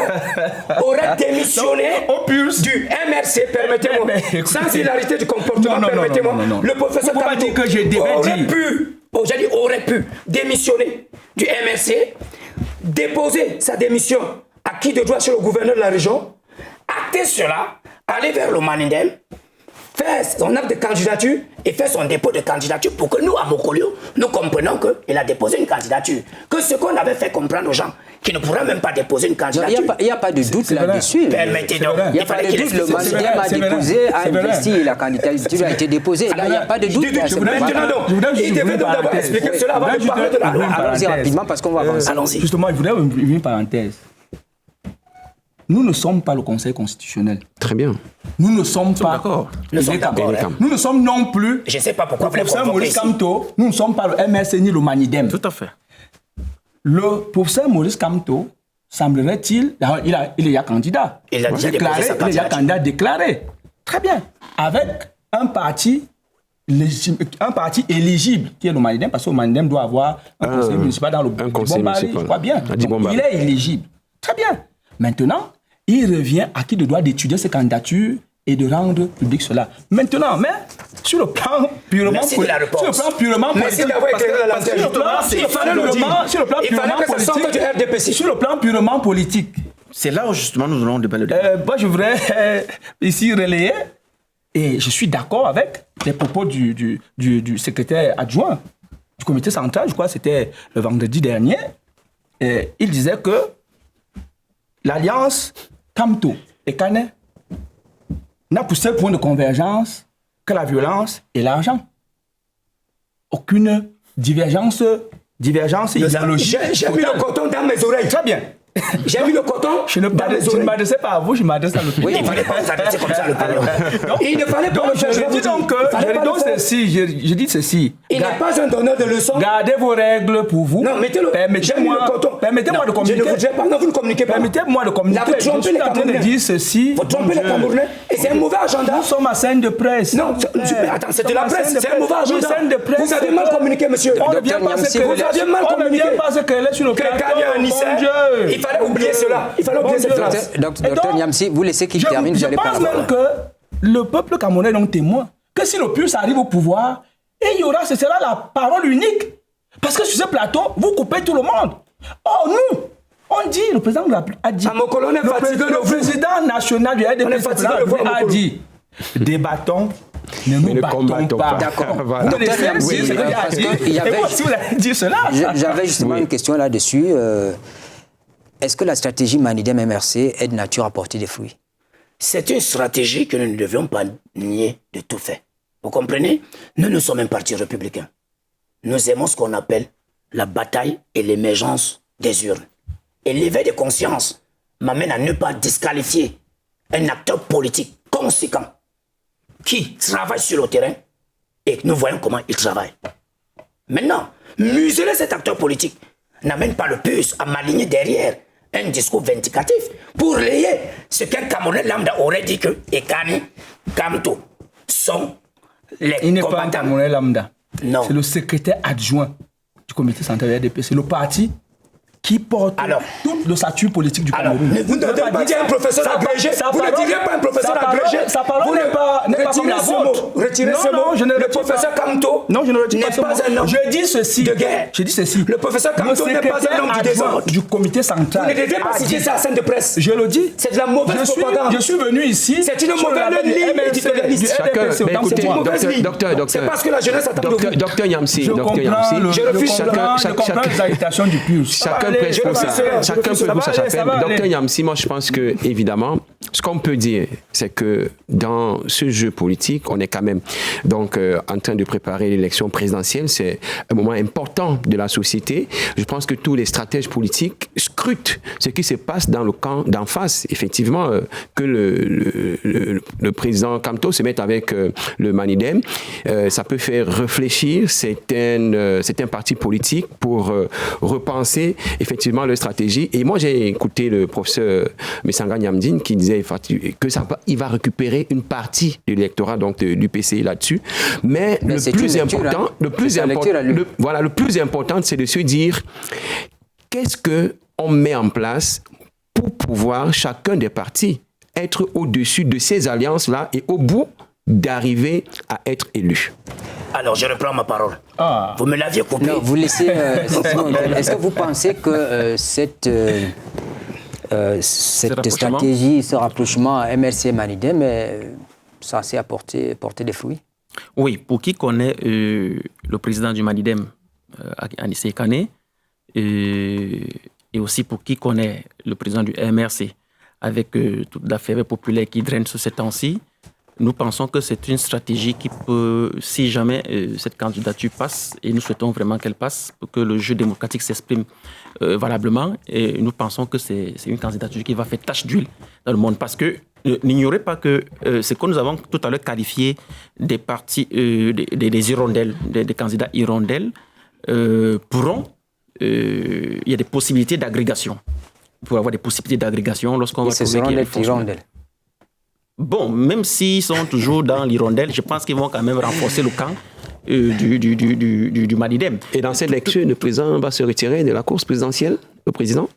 aurait démissionné du MRC, permettez-moi, sans hilarité du comportement, permettez-moi. Le professeur Kamto aurait pu démissionner du MRC, déposer sa démission à qui de droit sur le gouverneur de la région, acter cela, aller vers le Manindem, faire son acte de candidature et faire son dépôt de candidature pour que nous, à Mokolio, nous comprenions qu'il a déposé une candidature. Que ce qu'on avait fait comprendre aux gens, qui ne pourraient même pas déposer une candidature. Il n'y a pas de doute là-dessus. Permettez donc. Il n'y a pas de doute. Le Manindem a déposé, a investi, la candidature a été déposée. Là, il n'y a pas de doute. Maintenant donc, il devait donc d'abord expliquer cela avant de parler de la loi. Allons-y rapidement parce qu'on va avancer. Allons-y. Justement, je voudrais ouvrir une parenthèse. Nous ne sommes pas le Conseil constitutionnel. Très bien. Nous ne sommes pas... D'accord. Nous ne sommes non plus... Je ne sais pas pourquoi le professeur Maurice Kamto, nous ne sommes pas le MRC ni le Manindem. Tout à fait. Le professeur Maurice Kamto, semblerait-il... Il est candidat. Il a déjà déposé sa candidature. Il est candidat déclaré. Très bien. Avec un parti éligible, qui est le Manindem, parce que le Manindem doit avoir un conseil municipal dans le Bombari, je crois bien. Donc, il est éligible. Très bien. Maintenant, il revient à qui de droit d'étudier ses candidatures et de rendre public cela. Maintenant, mais sur le plan purement politique, sur le plan purement politique, c'est là où justement nous allons débattre. Moi, je voudrais ici relayer, et je suis d'accord avec les propos du secrétaire adjoint du comité central, je crois que c'était le vendredi dernier. Il disait que l'alliance Kamto et Kane n'a pour seul point de convergence que la violence et l'argent. Aucune divergence idéologique. J'ai mis le coton dans mes oreilles. Très bien. J'ai mis le coton je ne m'adressais pas à vous, je m'adresse à l'autre. Oui, il ne fallait pas s'adresser comme ça le parlement. Il ne fallait pas... Je dis ceci. Il n'est pas un donneur de leçons. Gardez vos règles pour vous. Non, mettez-le. Permettez-moi de communiquer. Je ne voudrais pas. Non, vous ne communiquez pas. Permettez-moi de communiquer. Là, vous trompez les Camerounais. Dire ceci. Vous trompez les Camerounais. Et c'est un mauvais agenda. Nous sommes à scène de presse. Non, attends, c'est de la presse. C'est un mauvais agenda. Vous avez mal communiqué, monsieur. On ne vient pas se quereller sur le plateau. Il fallait oublier cela. Il fallait oublier cette phrase. Docteur Niamsi, vous laissez qu'il termine, vous allez parler. Je pense même que le peuple camerounais est donc témoin que si le PURS arrive au pouvoir, ce sera la parole unique. Parce que sur ce plateau, vous coupez tout le monde. Oh, nous, on dit, le président a dit, le président national du RDPC a dit, débattons, ne nous battons pas. D'accord. Vous me laissez dire ce que j'ai à dire. Et moi aussi, vous allez dire cela. J'avais justement une question là-dessus. Est-ce que la stratégie Manindem-MRC est de nature à porter des fruits? C'est une stratégie que nous ne devions pas nier de tout fait. Vous comprenez? Nous sommes un parti républicain. Nous aimons ce qu'on appelle la bataille et l'émergence des urnes. Et l'éveil de conscience m'amène à ne pas disqualifier un acteur politique conséquent qui travaille sur le terrain et nous voyons comment il travaille. Maintenant, museler cet acteur politique n'amène pas le plus à m'aligner derrière un discours vindicatif pour lier ce qu'un Camerounais lambda aurait dit que Ekani, Kamto sont les Il n'est pas un combattants. Camerounais lambda. Non. C'est le secrétaire adjoint du comité central de RDP. C'est le parti qui porte tout le statut politique du Cameroun. Vous ne devez pas dire un professeur agrégé. Vous ne direz pas un professeur agrégé. Sa parole Vous n'est pas comme la vôtre. Retirez ce mot. Le professeur Kamto n'est pas un homme Je dis ceci. de guerre. Je dis ceci. Le professeur Kamto n'est pas un homme du désordre. Du comité central. Vous ne devez pas citer ça à scène de presse. Je le dis. C'est de la mauvaise propagande. Je suis venu ici. C'est une mauvaise ligne éditorialiste. Docteur, c'est parce que la jeunesse attend de vous. Docteur Yamsi, Je comprends les agitations du PULS. Chacun prêche pour ça. Chacun peut pour sa chapelle. Docteur Yamsi, moi je pense que, évidemment, ce qu'on peut dire, c'est que dans ce jeu politique, on est quand même donc en train de préparer l'élection présidentielle. C'est un moment important de la société. Je pense que tous les stratèges politiques scrutent ce qui se passe dans le camp d'en face. Effectivement, que le président Kamto se mette avec le Manidem, ça peut faire réfléchir certains partis politiques pour repenser effectivement leur stratégie. Et moi, j'ai écouté le professeur Messanga Nyamdine qui disait que il va récupérer une partie de l'électorat donc du PCI là-dessus. Mais le plus important, c'est de se dire qu'est-ce que on met en place pour pouvoir chacun des partis être au-dessus de ces alliances-là et au bout d'arriver à être élu. Alors, je reprends ma parole. Vous me l'aviez coupé. Non, vous laissez... Est-ce que vous pensez que cette stratégie, ce rapprochement MRC-Manidem est censé porter des fruits? Oui, pour qui connaît le président du Manidem, Anissé Kane, et aussi pour qui connaît le président du MRC, avec toute la ferveur populaire qui draine sur ces temps-ci, nous pensons que c'est une stratégie qui peut, si jamais cette candidature passe, et nous souhaitons vraiment qu'elle passe, pour que le jeu démocratique s'exprime valablement, et nous pensons que c'est une candidature qui va faire tache d'huile dans le monde, parce que n'ignorez pas que ce que nous avons tout à l'heure qualifié des partis, des hirondelles, des candidats hirondelles, pourront, il y a des possibilités d'agrégation. Pour avoir des possibilités d'agrégation lorsqu'on va trouver qu'il y a des hirondelles. Bon, même s'ils sont toujours dans l'hirondelle, je pense qu'ils vont quand même renforcer le camp du Manidem. Et dans cette lecture, le président va se retirer de la course présidentielle, le président?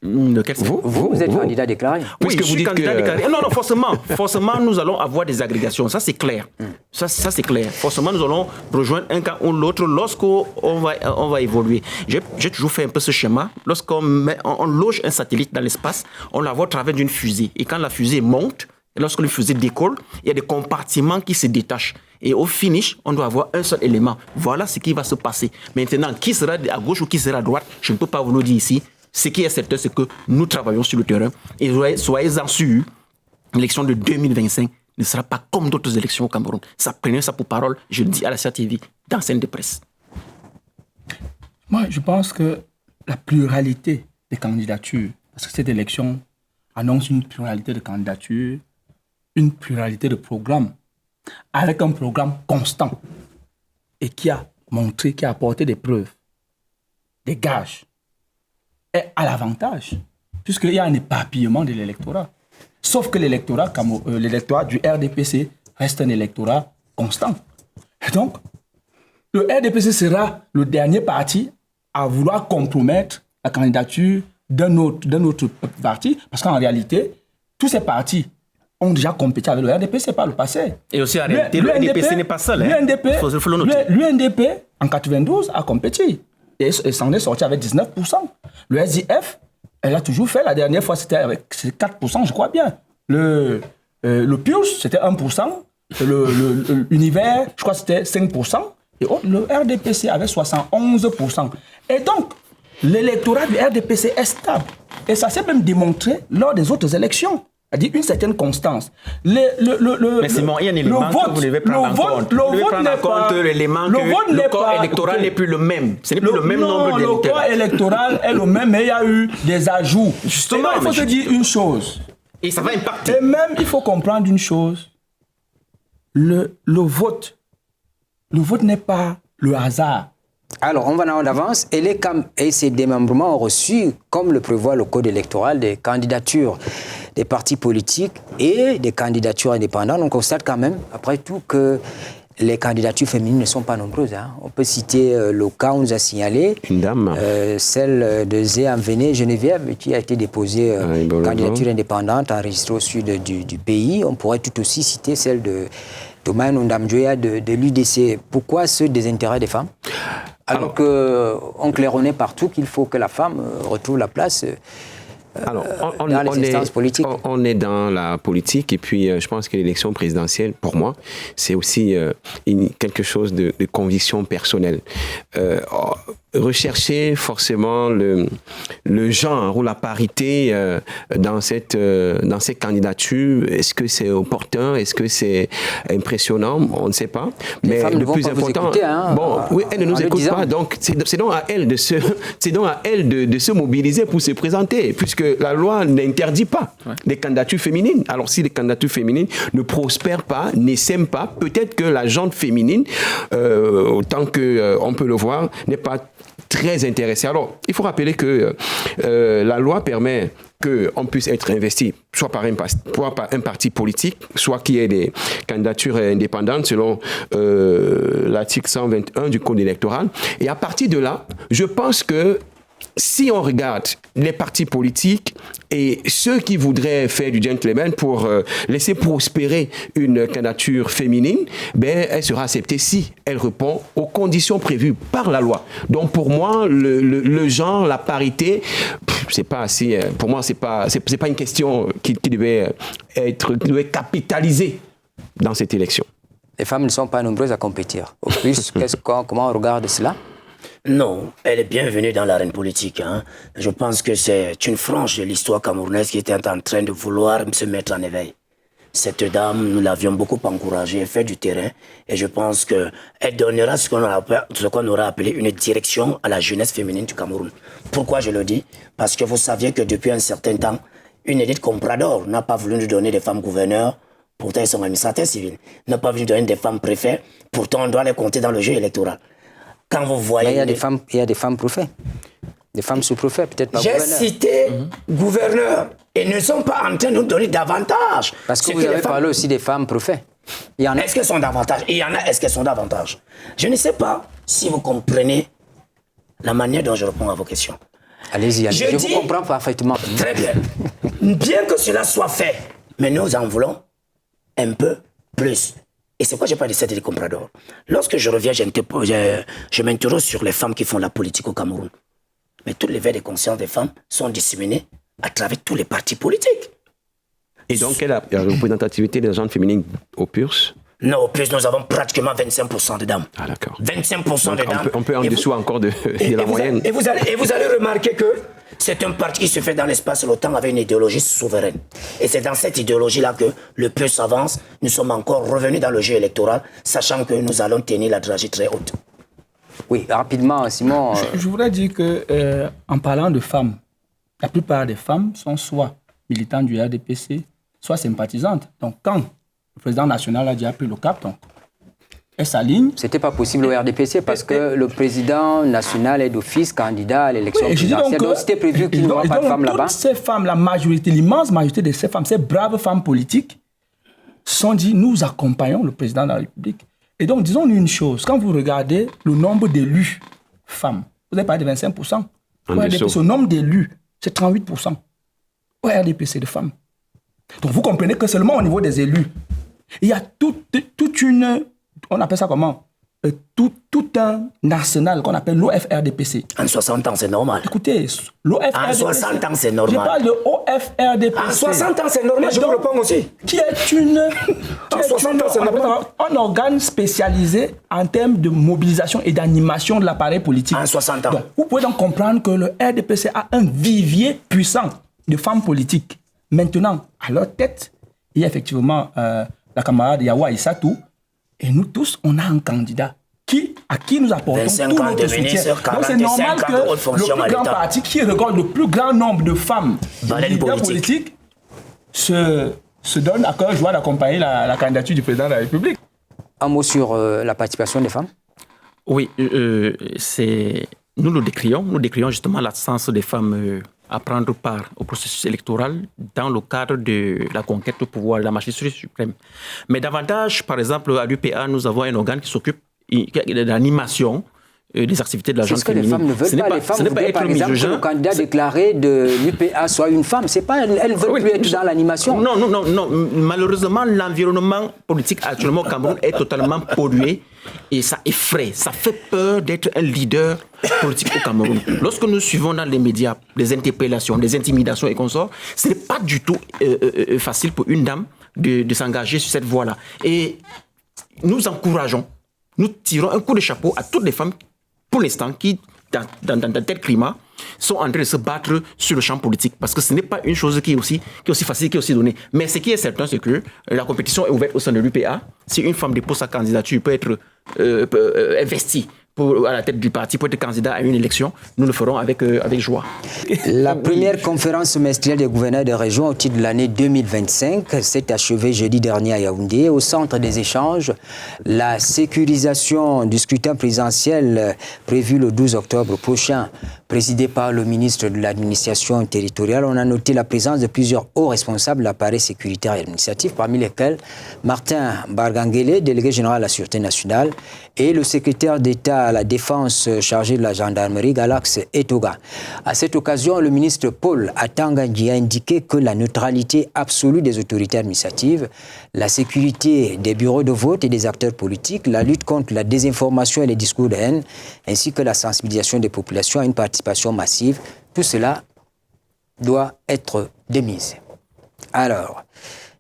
Vous êtes candidat déclaré. Oui, je suis candidat déclaré. Non, forcément, nous allons avoir des agrégations. Ça, c'est clair. Ça, c'est clair. Forcément, nous allons rejoindre un camp ou l'autre lorsqu'on va évoluer. J'ai toujours fait un peu ce schéma. Lorsqu'on loge un satellite dans l'espace, on la voit au travers d'une fusée. Et quand la fusée monte, lorsque la fusée décolle, il y a des compartiments qui se détachent. Et au finish, on doit avoir un seul élément. Voilà ce qui va se passer. Maintenant, qui sera à gauche ou qui sera à droite, je ne peux pas vous le dire ici. Ce qui est certain, c'est que nous travaillons sur le terrain. Et soyez-en sûrs, l'élection de 2025 ne sera pas comme d'autres élections au Cameroun. Ça, prenez ça pour parole, je le dis à la CTV, dans scène de presse. Moi, je pense que la pluralité des candidatures, parce que cette élection annonce une pluralité de candidatures, une pluralité de programmes, avec un programme constant et qui a montré, qui a apporté des preuves, des gages, est à l'avantage, puisqu'il y a un éparpillement de l'électorat. Sauf que l'électorat du RDPC reste un électorat constant. Et donc, le RDPC sera le dernier parti à vouloir compromettre la candidature d'un autre parti, parce qu'en réalité, tous ces partis ont déjà compété avec le RDPC par le passé. Et aussi, en réalité, le RDPC n'est pas seul. L'UNDP, en 92, a compété. Et s'en est sorti avec 19%. Le SDF, elle a toujours fait. La dernière fois, c'était avec 4%, je crois bien. Le PULS, c'était 1%. L'Univers, je crois que c'était 5%. Et le RDPC avait 71%. Et donc, l'électorat du RDPC est stable. Et ça s'est même démontré lors des autres élections. C'est-à-dire une certaine constance. Mais Simon, il y a un élément que vous devez prendre en compte. Vous devez prendre en compte l'élément que le corps électoral n'est plus le même. Ce n'est plus le même nombre d'électeurs. Le corps électoral est le même, mais il y a eu des ajouts. Justement, il faut se dire une chose. Et ça va impacter. Et même, il faut comprendre une chose. Le vote n'est pas le hasard. Alors, on va en avance. Et les CAM et ses démembrements ont reçu, comme le prévoit le code électoral, des candidatures des partis politiques et des candidatures indépendantes. On constate quand même, après tout, que les candidatures féminines ne sont pas nombreuses. Hein. On peut citer le cas, on nous a signalé, une dame, celle de Zéamvéné Geneviève, qui a été déposée candidature indépendante enregistrée au sud du pays. On pourrait tout aussi citer celle de Thomas Ndamjoya de l'UDC. Pourquoi ce désintérêt des femmes ? Alors qu'on claironnait partout qu'il faut que la femme retrouve la place dans les instances politiques. On est dans la politique et puis je pense que l'élection présidentielle, pour moi, c'est aussi quelque chose de conviction personnelle. Rechercher forcément le genre ou la parité dans cette candidature, est-ce que c'est opportun, est-ce que c'est impressionnant, on ne sait pas. Mais le plus important, écouter, hein, oui, elle ne nous écoute pas, donc c'est donc à elle de se mobiliser pour se présenter, puisque la loi n'interdit pas les candidatures féminines. Alors si les candidatures féminines ne prospèrent pas, n'essaiment pas, peut-être que la gente féminine, autant qu'on peut le voir, n'est pas très intéressée. Alors, il faut rappeler que la loi permet qu'on puisse être investi soit par un parti politique, soit qu'il y ait des candidatures indépendantes selon l'article 121 du Code électoral. Et à partir de là, je pense que si on regarde les partis politiques et ceux qui voudraient faire du gentleman pour laisser prospérer une candidature féminine, elle sera acceptée si elle répond aux conditions prévues par la loi. Donc pour moi, le genre, la parité, c'est pas assez. Pour moi, c'est pas une question qui devait capitaliser dans cette élection. Les femmes ne sont pas nombreuses à compétir. Au plus, comment on regarde cela ? Non, elle est bienvenue dans l'arène politique. Hein. Je pense que c'est une frange de l'histoire camerounaise qui était en train de vouloir se mettre en éveil. Cette dame, nous l'avions beaucoup encouragée, elle fait du terrain, et je pense qu'elle donnera ce qu'on aura appelé une direction à la jeunesse féminine du Cameroun. Pourquoi je le dis ? Parce que vous saviez que depuis un certain temps, une élite comprador n'a pas voulu nous donner des femmes gouverneurs, pourtant elles sont administrateurs civils, n'a pas voulu nous donner des femmes préfets, pourtant on doit les compter dans le jeu électoral. Quand vous voyez... Mais il y a des femmes préfets. Des femmes sous-préfets, peut-être pas gouverneurs. J'ai cité gouverneurs. Ils ne sont pas en train de nous donner davantage. Parce que vous avez parlé aussi des femmes préfets. Il y en a. Est-ce qu'elles sont davantage ? Il y en a, est-ce qu'elles sont davantage ? Je ne sais pas si vous comprenez la manière dont je réponds à vos questions. Allez-y, je vous comprends parfaitement. Très bien. Bien que cela soit fait, mais nous en voulons un peu plus. Et c'est pourquoi j'ai parlé de cette élite comprador. Lorsque je reviens, je m'interroge sur les femmes qui font la politique au Cameroun. Mais tous les veilles de conscience des femmes sont disséminés à travers tous les partis politiques. Et donc, quelle est la représentativité des gens féminines au PURS ? Non, au PURS, nous avons pratiquement 25% de dames. Ah, d'accord. 25% de dames. On peut en dessous encore de la moyenne. Et vous allez remarquer que c'est un parti qui se fait dans l'espace le temps avec une idéologie souveraine. Et c'est dans cette idéologie-là que le PURS avance. Nous sommes encore revenus dans le jeu électoral, sachant que nous allons tenir la dragée très haute. Oui, rapidement, Simon. Je voudrais dire que, en parlant de femmes, la plupart des femmes sont soit militantes du RDPC, soit sympathisantes. Donc, quand le président national a déjà pris le cap, donc, elle s'aligne. C'était pas possible au RDPC parce que le président national est d'office candidat à l'élection présidentielle. Donc, c'était prévu qu'il n'y aura pas de femmes là-bas. Toutes ces femmes, la majorité, l'immense majorité de ces femmes, ces braves femmes politiques, sont dit, nous accompagnons le président de la République. Et donc, disons-nous une chose, quand vous regardez le nombre d'élus femmes, vous avez parlé de 25%. Au RDPC, le nombre d'élus, c'est 38%. Au RDPC de femmes. Donc, vous comprenez que seulement au niveau des élus, il y a toute une... On appelle ça comment ? Tout un arsenal qu'on appelle l'OFRDPC. En 60 ans, c'est normal. Écoutez, l'OFRDPC... En 60 ans, c'est normal. Je parle de OFRDPC. En 60 ans, c'est normal, je vous réponds aussi. Qui est une... En 60 ans, c'est normal. Un organe spécialisé en termes de mobilisation et d'animation de l'appareil politique. En 60 ans. Donc, vous pouvez donc comprendre que le RDPC a un vivier puissant de femmes politiques. Maintenant, à leur tête, il y a effectivement la camarade Yawa Issatou, et nous tous, on a un candidat à qui nous apportons tout notre soutien. Donc c'est normal que le plus grand parti qui regorge le plus grand nombre de femmes leaders politiques se donne à cœur joie d'accompagner la candidature du président de la République. Un mot sur la participation des femmes? Oui, nous le décrions. Nous décrions justement l'absence des femmes à prendre part au processus électoral dans le cadre de la conquête du pouvoir de la magistrature suprême. Mais davantage, par exemple, à l'UPA, nous avons un organe qui s'occupe de l'animation des activités de la jeune féminine. Les femmes ne veulent pas. Les femmes voudraient, par exemple, que le candidat déclaré de l'UPA soit une femme. C'est pas, elles ne veulent plus être dans l'animation. Non. Malheureusement, l'environnement politique actuellement au Cameroun est totalement pollué et ça effraie. Ça fait peur d'être un leader politique au Cameroun. Lorsque nous suivons dans les médias des interpellations, des intimidations et consorts, ce n'est pas du tout facile pour une dame de s'engager sur cette voie-là. Et nous encourageons, nous tirons un coup de chapeau à toutes les femmes, pour l'instant, qui, dans tel climat, sont en train de se battre sur le champ politique. Parce que ce n'est pas une chose qui est aussi facile, qui est aussi donnée. Mais ce qui est certain, c'est que la compétition est ouverte au sein de l'UPA. Si une femme dépose sa candidature, peut être investie à la tête du parti, pour être candidat à une élection, nous le ferons avec joie. La première conférence semestrielle des gouverneurs de région au titre de l'année 2025 s'est achevée jeudi dernier à Yaoundé. Au centre des échanges, la sécurisation du scrutin présidentiel prévu le 12 octobre prochain, présidé par le ministre de l'administration territoriale. On a noté la présence de plusieurs hauts responsables de l'appareil sécuritaire et administratif, parmi lesquels Martin Barganguele, délégué général à la Sûreté nationale, et le secrétaire d'État à la Défense chargé de la gendarmerie, Galax Etoga. À cette occasion, le ministre Paul Atangandji a indiqué que la neutralité absolue des autorités administratives, la sécurité des bureaux de vote et des acteurs politiques, la lutte contre la désinformation et les discours de haine, ainsi que la sensibilisation des populations à une participation massive, tout cela doit être démise. Alors,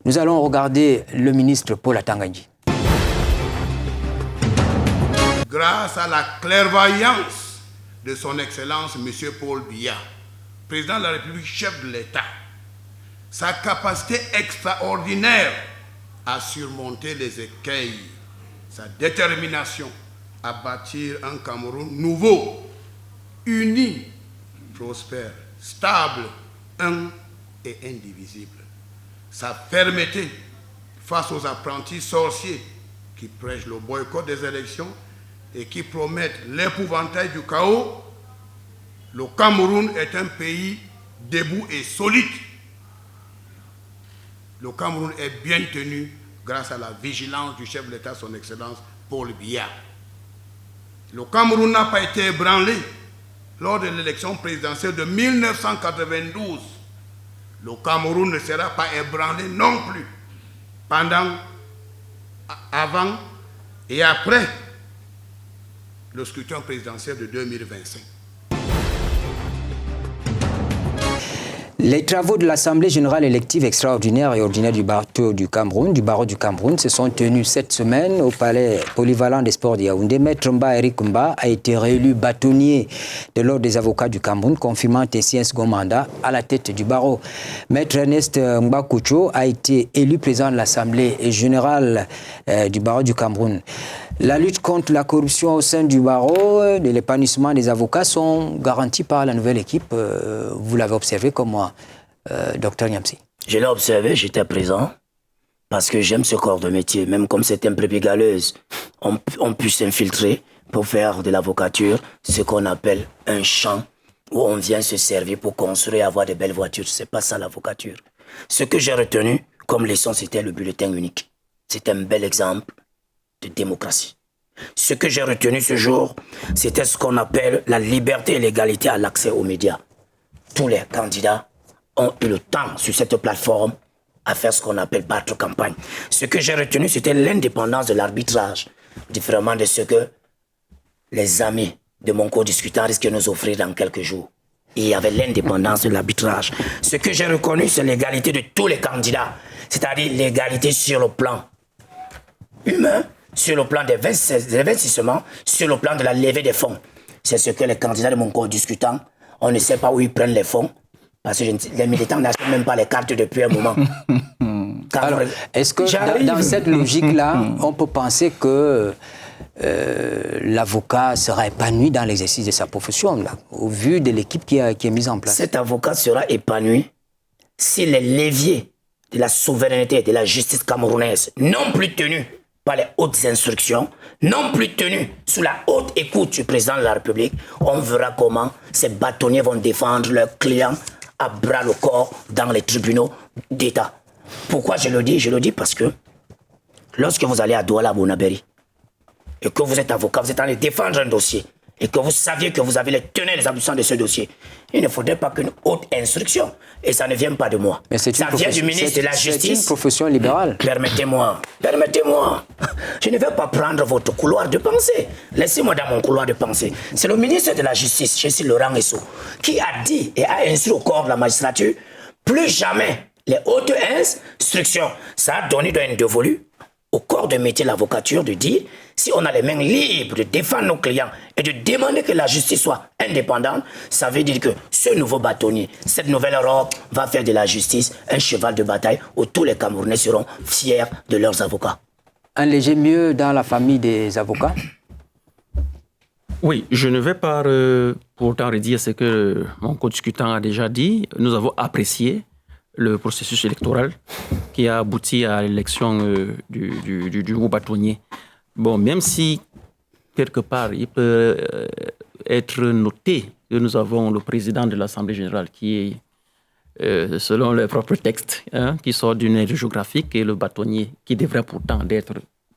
nous allons regarder le ministre Paul Atangandji. Grâce à la clairvoyance de son Excellence M. Paul Biya, président de la République, chef de l'État, sa capacité extraordinaire à surmonter les écueils, sa détermination à bâtir un Cameroun nouveau, uni, prospère, stable, un et indivisible. Sa fermeté face aux apprentis sorciers qui prêchent le boycott des élections et qui promettent l'épouvantail du chaos. Le Cameroun est un pays debout et solide. Le Cameroun est bien tenu grâce à la vigilance du chef de l'État, son Excellence Paul Biya. Le Cameroun n'a pas été ébranlé lors de l'élection présidentielle de 1992. Le Cameroun ne sera pas ébranlé non plus pendant, avant et après le scrutin présidentiel de 2025. Les travaux de l'Assemblée générale élective extraordinaire et ordinaire du barreau du Cameroun se sont tenus cette semaine au palais polyvalent des sports de Yaoundé. Maître Eric Mba a été réélu bâtonnier de l'ordre des avocats du Cameroun, confirmant ainsi un second mandat à la tête du barreau. Maître Ernest Mbakoucho a été élu président de l'Assemblée générale du barreau du Cameroun. La lutte contre la corruption au sein du barreau et l'épanouissement des avocats sont garantis par la nouvelle équipe. Vous l'avez observé comme moi, Dr Nyamsi. Je l'ai observé, j'étais présent, parce que j'aime ce corps de métier. Même comme c'est un brebis galeuse, on peut s'infiltrer pour faire de l'avocature, ce qu'on appelle un champ où on vient se servir pour construire et avoir de belles voitures. C'est pas ça l'avocature. Ce que j'ai retenu comme leçon, c'était le bulletin unique. C'est un bel exemple de démocratie. Ce que j'ai retenu ce jour, c'était ce qu'on appelle la liberté et l'égalité à l'accès aux médias. Tous les candidats ont eu le temps sur cette plateforme à faire ce qu'on appelle battre campagne. Ce que j'ai retenu, c'était l'indépendance de l'arbitrage, différemment de ce que les amis de mon co-discutant risquent de nous offrir dans quelques jours. Il y avait l'indépendance de l'arbitrage. Ce que j'ai reconnu, c'est l'égalité de tous les candidats, c'est-à-dire l'égalité sur le plan humain, sur le plan des investissements, sur le plan de la levée des fonds. C'est ce que les candidats de mon co-discutant, on ne sait pas où ils prennent les fonds, Parce que les militants n'achètent même pas les cartes depuis un moment. Alors, est-ce que dans cette logique-là, on peut penser que l'avocat sera épanoui dans l'exercice de sa profession, là, au vu de l'équipe qui est mise en place? Cet avocat sera épanoui si les leviers de la souveraineté de la justice camerounaise, non plus tenus par les hautes instructions, non plus tenus sous la haute écoute du président de la République, on verra comment ces bâtonniers vont défendre leurs clients à bras le corps dans les tribunaux d'État. Pourquoi je le dis? Je le dis parce que lorsque vous allez à Douala Bonaberi et que vous êtes avocat, vous êtes en train de défendre un dossier et que vous saviez que vous avez les tenants et les aboutissants de ce dossier, il ne faudrait pas qu'une haute instruction, et ça ne vient pas de moi, ça vient du ministre de la Justice. C'est une profession libérale. Permettez-moi. Je ne vais pas prendre votre couloir de pensée. Laissez-moi dans mon couloir de pensée. C'est le ministre de la Justice, je suis Laurent Esso, qui a dit et a instruit au corps de la magistrature, plus jamais les hautes instructions. Ça a donné un dévolu au corps de métier de l'avocature de dire si on a les mains libres de défendre nos clients et de demander que la justice soit indépendante, ça veut dire que ce nouveau bâtonnier, cette nouvelle Europe va faire de la justice un cheval de bataille où tous les Camerounais seront fiers de leurs avocats. Un léger mieux dans la famille des avocats? Oui, je ne vais pas pour autant redire ce que mon co-discutant a déjà dit. Nous avons apprécié le processus électoral qui a abouti à l'élection du nouveau bâtonnier. Bon, même si, quelque part, il peut être noté que nous avons le président de l'Assemblée générale qui est, selon le propre texte, qui sort d'une aire géographique, et le bâtonnier qui devrait pourtant être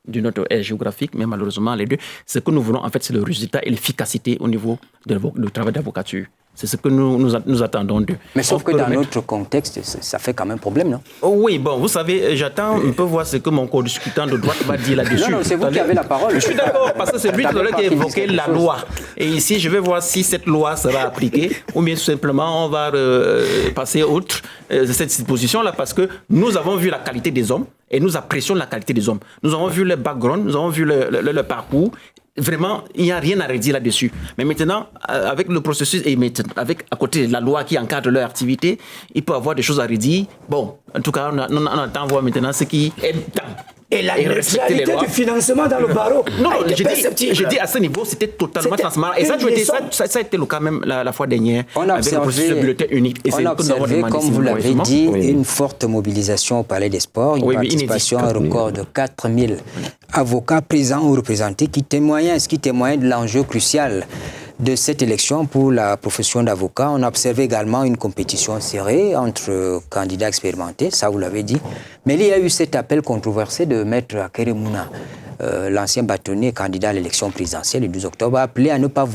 d'une autre aire géographique, mais malheureusement, les deux, ce que nous voulons, en fait, c'est le résultat et l'efficacité au niveau du travail d'avocature. C'est ce que nous attendons d'eux. Mais sauf que dans notre contexte, ça fait quand même problème, non? Oui, bon, vous savez, j'attends un peu voir ce que mon co-discutant de droite va dire là-dessus. Non, c'est vous qui avez la parole. Je suis d'accord, parce que c'est lui qui a évoqué la loi. Et ici, je vais voir si cette loi sera appliquée, ou bien tout simplement, on va passer outre cette disposition-là, parce que nous avons vu la qualité des hommes, et nous apprécions la qualité des hommes. Nous avons vu le background, nous avons vu le parcours. Vraiment, il n'y a rien à redire là-dessus. Mais maintenant, avec le processus et avec à côté la loi qui encadre leur activité, il peut y avoir des choses à redire. Bon, en tout cas, on attend voir maintenant ce qui est temps. Et la neutralité du financement dans le barreau. Non, je dis à ce niveau, c'était totalement transparent. Et ça a été le cas même la fois dernière. On a observé, comme vous l'avez dit, une forte mobilisation au Palais des Sports, une participation à un record de 4000 avocats présents ou représentés qui témoignent de l'enjeu crucial de cette élection pour la profession d'avocat. On a observé également une compétition serrée entre candidats expérimentés, ça vous l'avez dit. Mais il y a eu cet appel controversé de Maître Akeremouna, l'ancien bâtonnier candidat à l'élection présidentielle le 12 octobre, a appelé à ne pas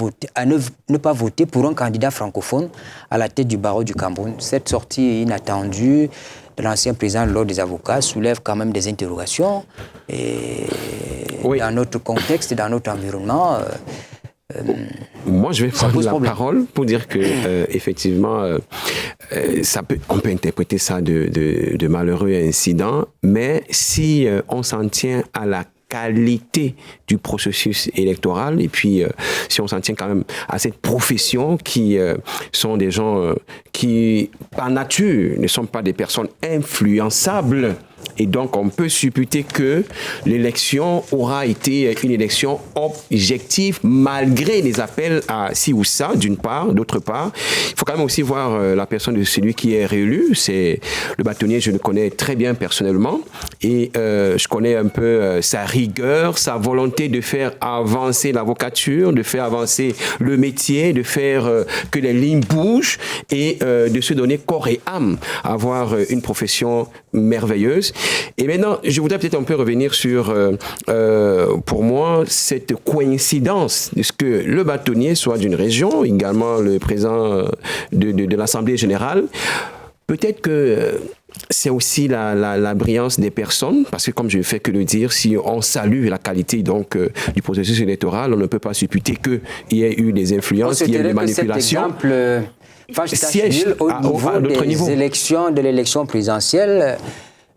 voter pour un candidat francophone à la tête du barreau du Cameroun. Cette sortie inattendue de l'ancien président de l'Ordre des avocats soulève quand même des interrogations. Et dans notre contexte, dans notre environnement... Moi, je vais prendre la parole pour dire que, effectivement, on peut interpréter ça de malheureux incidents, mais si on s'en tient à la qualité du processus électoral et puis si on s'en tient quand même à cette profession qui sont des gens qui, par nature, ne sont pas des personnes influençables. Et donc, on peut supputer que l'élection aura été une élection objective malgré les appels à ci ou ça, d'une part. D'autre part, il faut quand même aussi voir la personne de celui qui est réélu. C'est le bâtonnier, je le connais très bien personnellement. Et je connais un peu sa rigueur, sa volonté de faire avancer l'avocature, de faire avancer le métier, de faire que les lignes bougent et de se donner corps et âme à avoir une profession merveilleuse. Et maintenant, je voudrais peut-être un peu revenir sur, pour moi, cette coïncidence de ce que le bâtonnier soit d'une région, également le président de l'Assemblée générale. Peut-être que c'est aussi la brillance des personnes, parce que comme je ne fais que le dire, si on salue la qualité donc du processus électoral, on ne peut pas supputer qu'il y ait eu des influences, qu'il y ait eu des manipulations. Siège au niveau de l'élection présidentielle,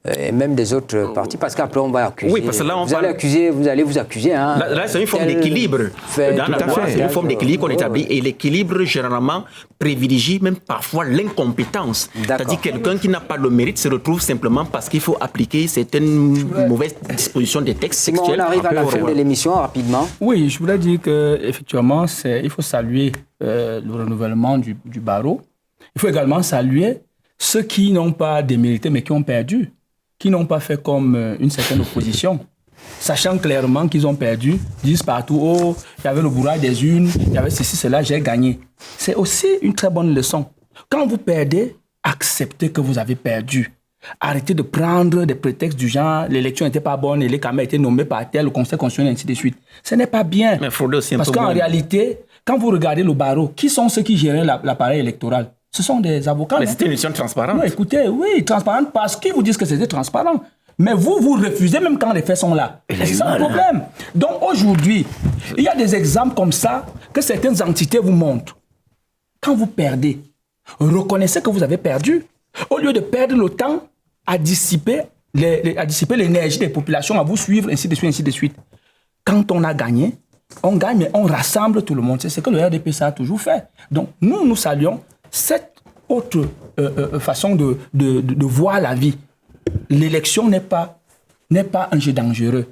et même des autres partis, parce qu'après on va accuser. Oui, parce que là on vous allez vous accuser. Hein, là c'est une forme d'équilibre. Dans la loi, c'est une forme d'équilibre qu'on établit. Et l'équilibre, généralement, privilégie même parfois l'incompétence. C'est-à-dire quelqu'un qui n'a pas le mérite se retrouve simplement parce qu'il faut appliquer certaines mauvaises dispositions des textes textuels. On arrive à la fin de l'émission rapidement. Oui, je voulais dire qu'effectivement, il faut saluer le renouvellement du barreau. Il faut également saluer ceux qui n'ont pas démérité mais qui ont perdu, qui n'ont pas fait comme une certaine opposition, sachant clairement qu'ils ont perdu, disent partout, oh, il y avait le bourrage des urnes, il y avait ceci, cela, j'ai gagné. C'est aussi une très bonne leçon. Quand vous perdez, acceptez que vous avez perdu. Arrêtez de prendre des prétextes du genre, l'élection n'était pas bonne et les camarades étaient nommés par tel, le conseil constitutionnel, ainsi de suite. Ce n'est pas bien. Mais frauder aussi un parce qu'en réalité, quand vous regardez le barreau, qui sont ceux qui géraient l'appareil électoral? Ce sont des avocats. Mais c'était une élection transparente. Non, écoutez, oui, transparente parce qu'ils vous disent que c'était transparent. Mais vous refusez même quand les faits sont là. C'est ça le problème. Donc aujourd'hui, il y a des exemples comme ça que certaines entités vous montrent. Quand vous perdez, reconnaissez que vous avez perdu. Au lieu de perdre le temps à dissiper l'énergie des populations, à vous suivre, ainsi de suite, ainsi de suite. Quand on a gagné, on gagne, mais on rassemble tout le monde. C'est ce que le RDPC a toujours fait. Donc nous saluons cette autre façon de voir la vie. L'élection n'est pas un jeu dangereux.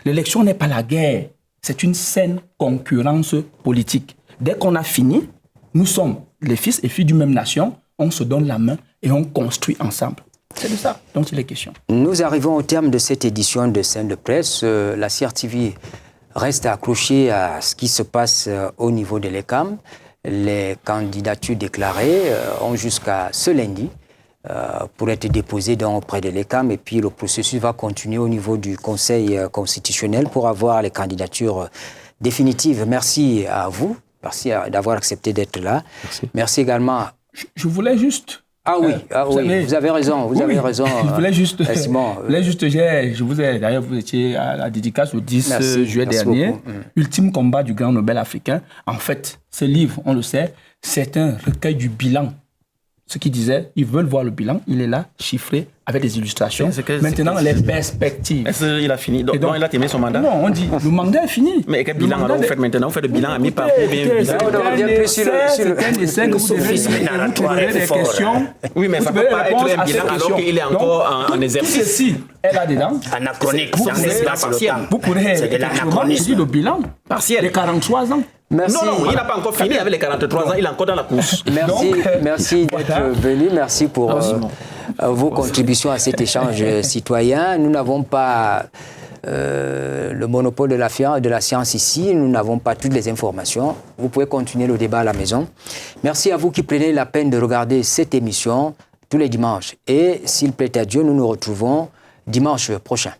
L'élection n'est pas la guerre. C'est une saine concurrence politique. Dès qu'on a fini, nous sommes les fils et filles d'une même nation, on se donne la main et on construit ensemble. C'est de ça dont il est question. Nous arrivons au terme de cette édition de Scène de Presse. La CRTV reste accrochée à ce qui se passe au niveau de l'ECAM. Les candidatures déclarées ont jusqu'à ce lundi pour être déposées auprès de l'ECAM, et puis le processus va continuer au niveau du Conseil constitutionnel pour avoir les candidatures définitives. Merci à vous, merci d'avoir accepté d'être là. Merci également. Je voulais juste... Ah oui, vous avez raison, vous avez raison. Je voulais juste, d'ailleurs, vous étiez à la dédicace le 10 juillet dernier, Ultime combat du Grand Nobel africain. En fait, ce livre, on le sait, c'est un recueil du bilan. Ce qui disait, ils veulent voir le bilan, il est là, chiffré, avec des illustrations. Maintenant, les perspectives. Est-ce qu'il a fini? Donc, il a terminé son mandat? Non, on dit, le mandat est fini. Mais quel bilan alors vous faites maintenant? Vous faites le bilan à mi-parcours? C'est un essai que vous devez des questions. Oui, mais ça ne peut pas être un bilan alors qu'il est encore en exercice. Tout ceci est là-dedans. Anachronique, vous pourrez étudier le bilan partiel de 43 ans. Merci. Non, il n'a pas encore fini avec les 43 ans, il est encore dans la course. Merci d'être venu, merci pour vos contributions à cet échange citoyen. Nous n'avons pas le monopole de la science ici, nous n'avons pas toutes les informations. Vous pouvez continuer le débat à la maison. Merci à vous qui prenez la peine de regarder cette émission tous les dimanches. Et s'il plaît à Dieu, nous nous retrouvons dimanche prochain.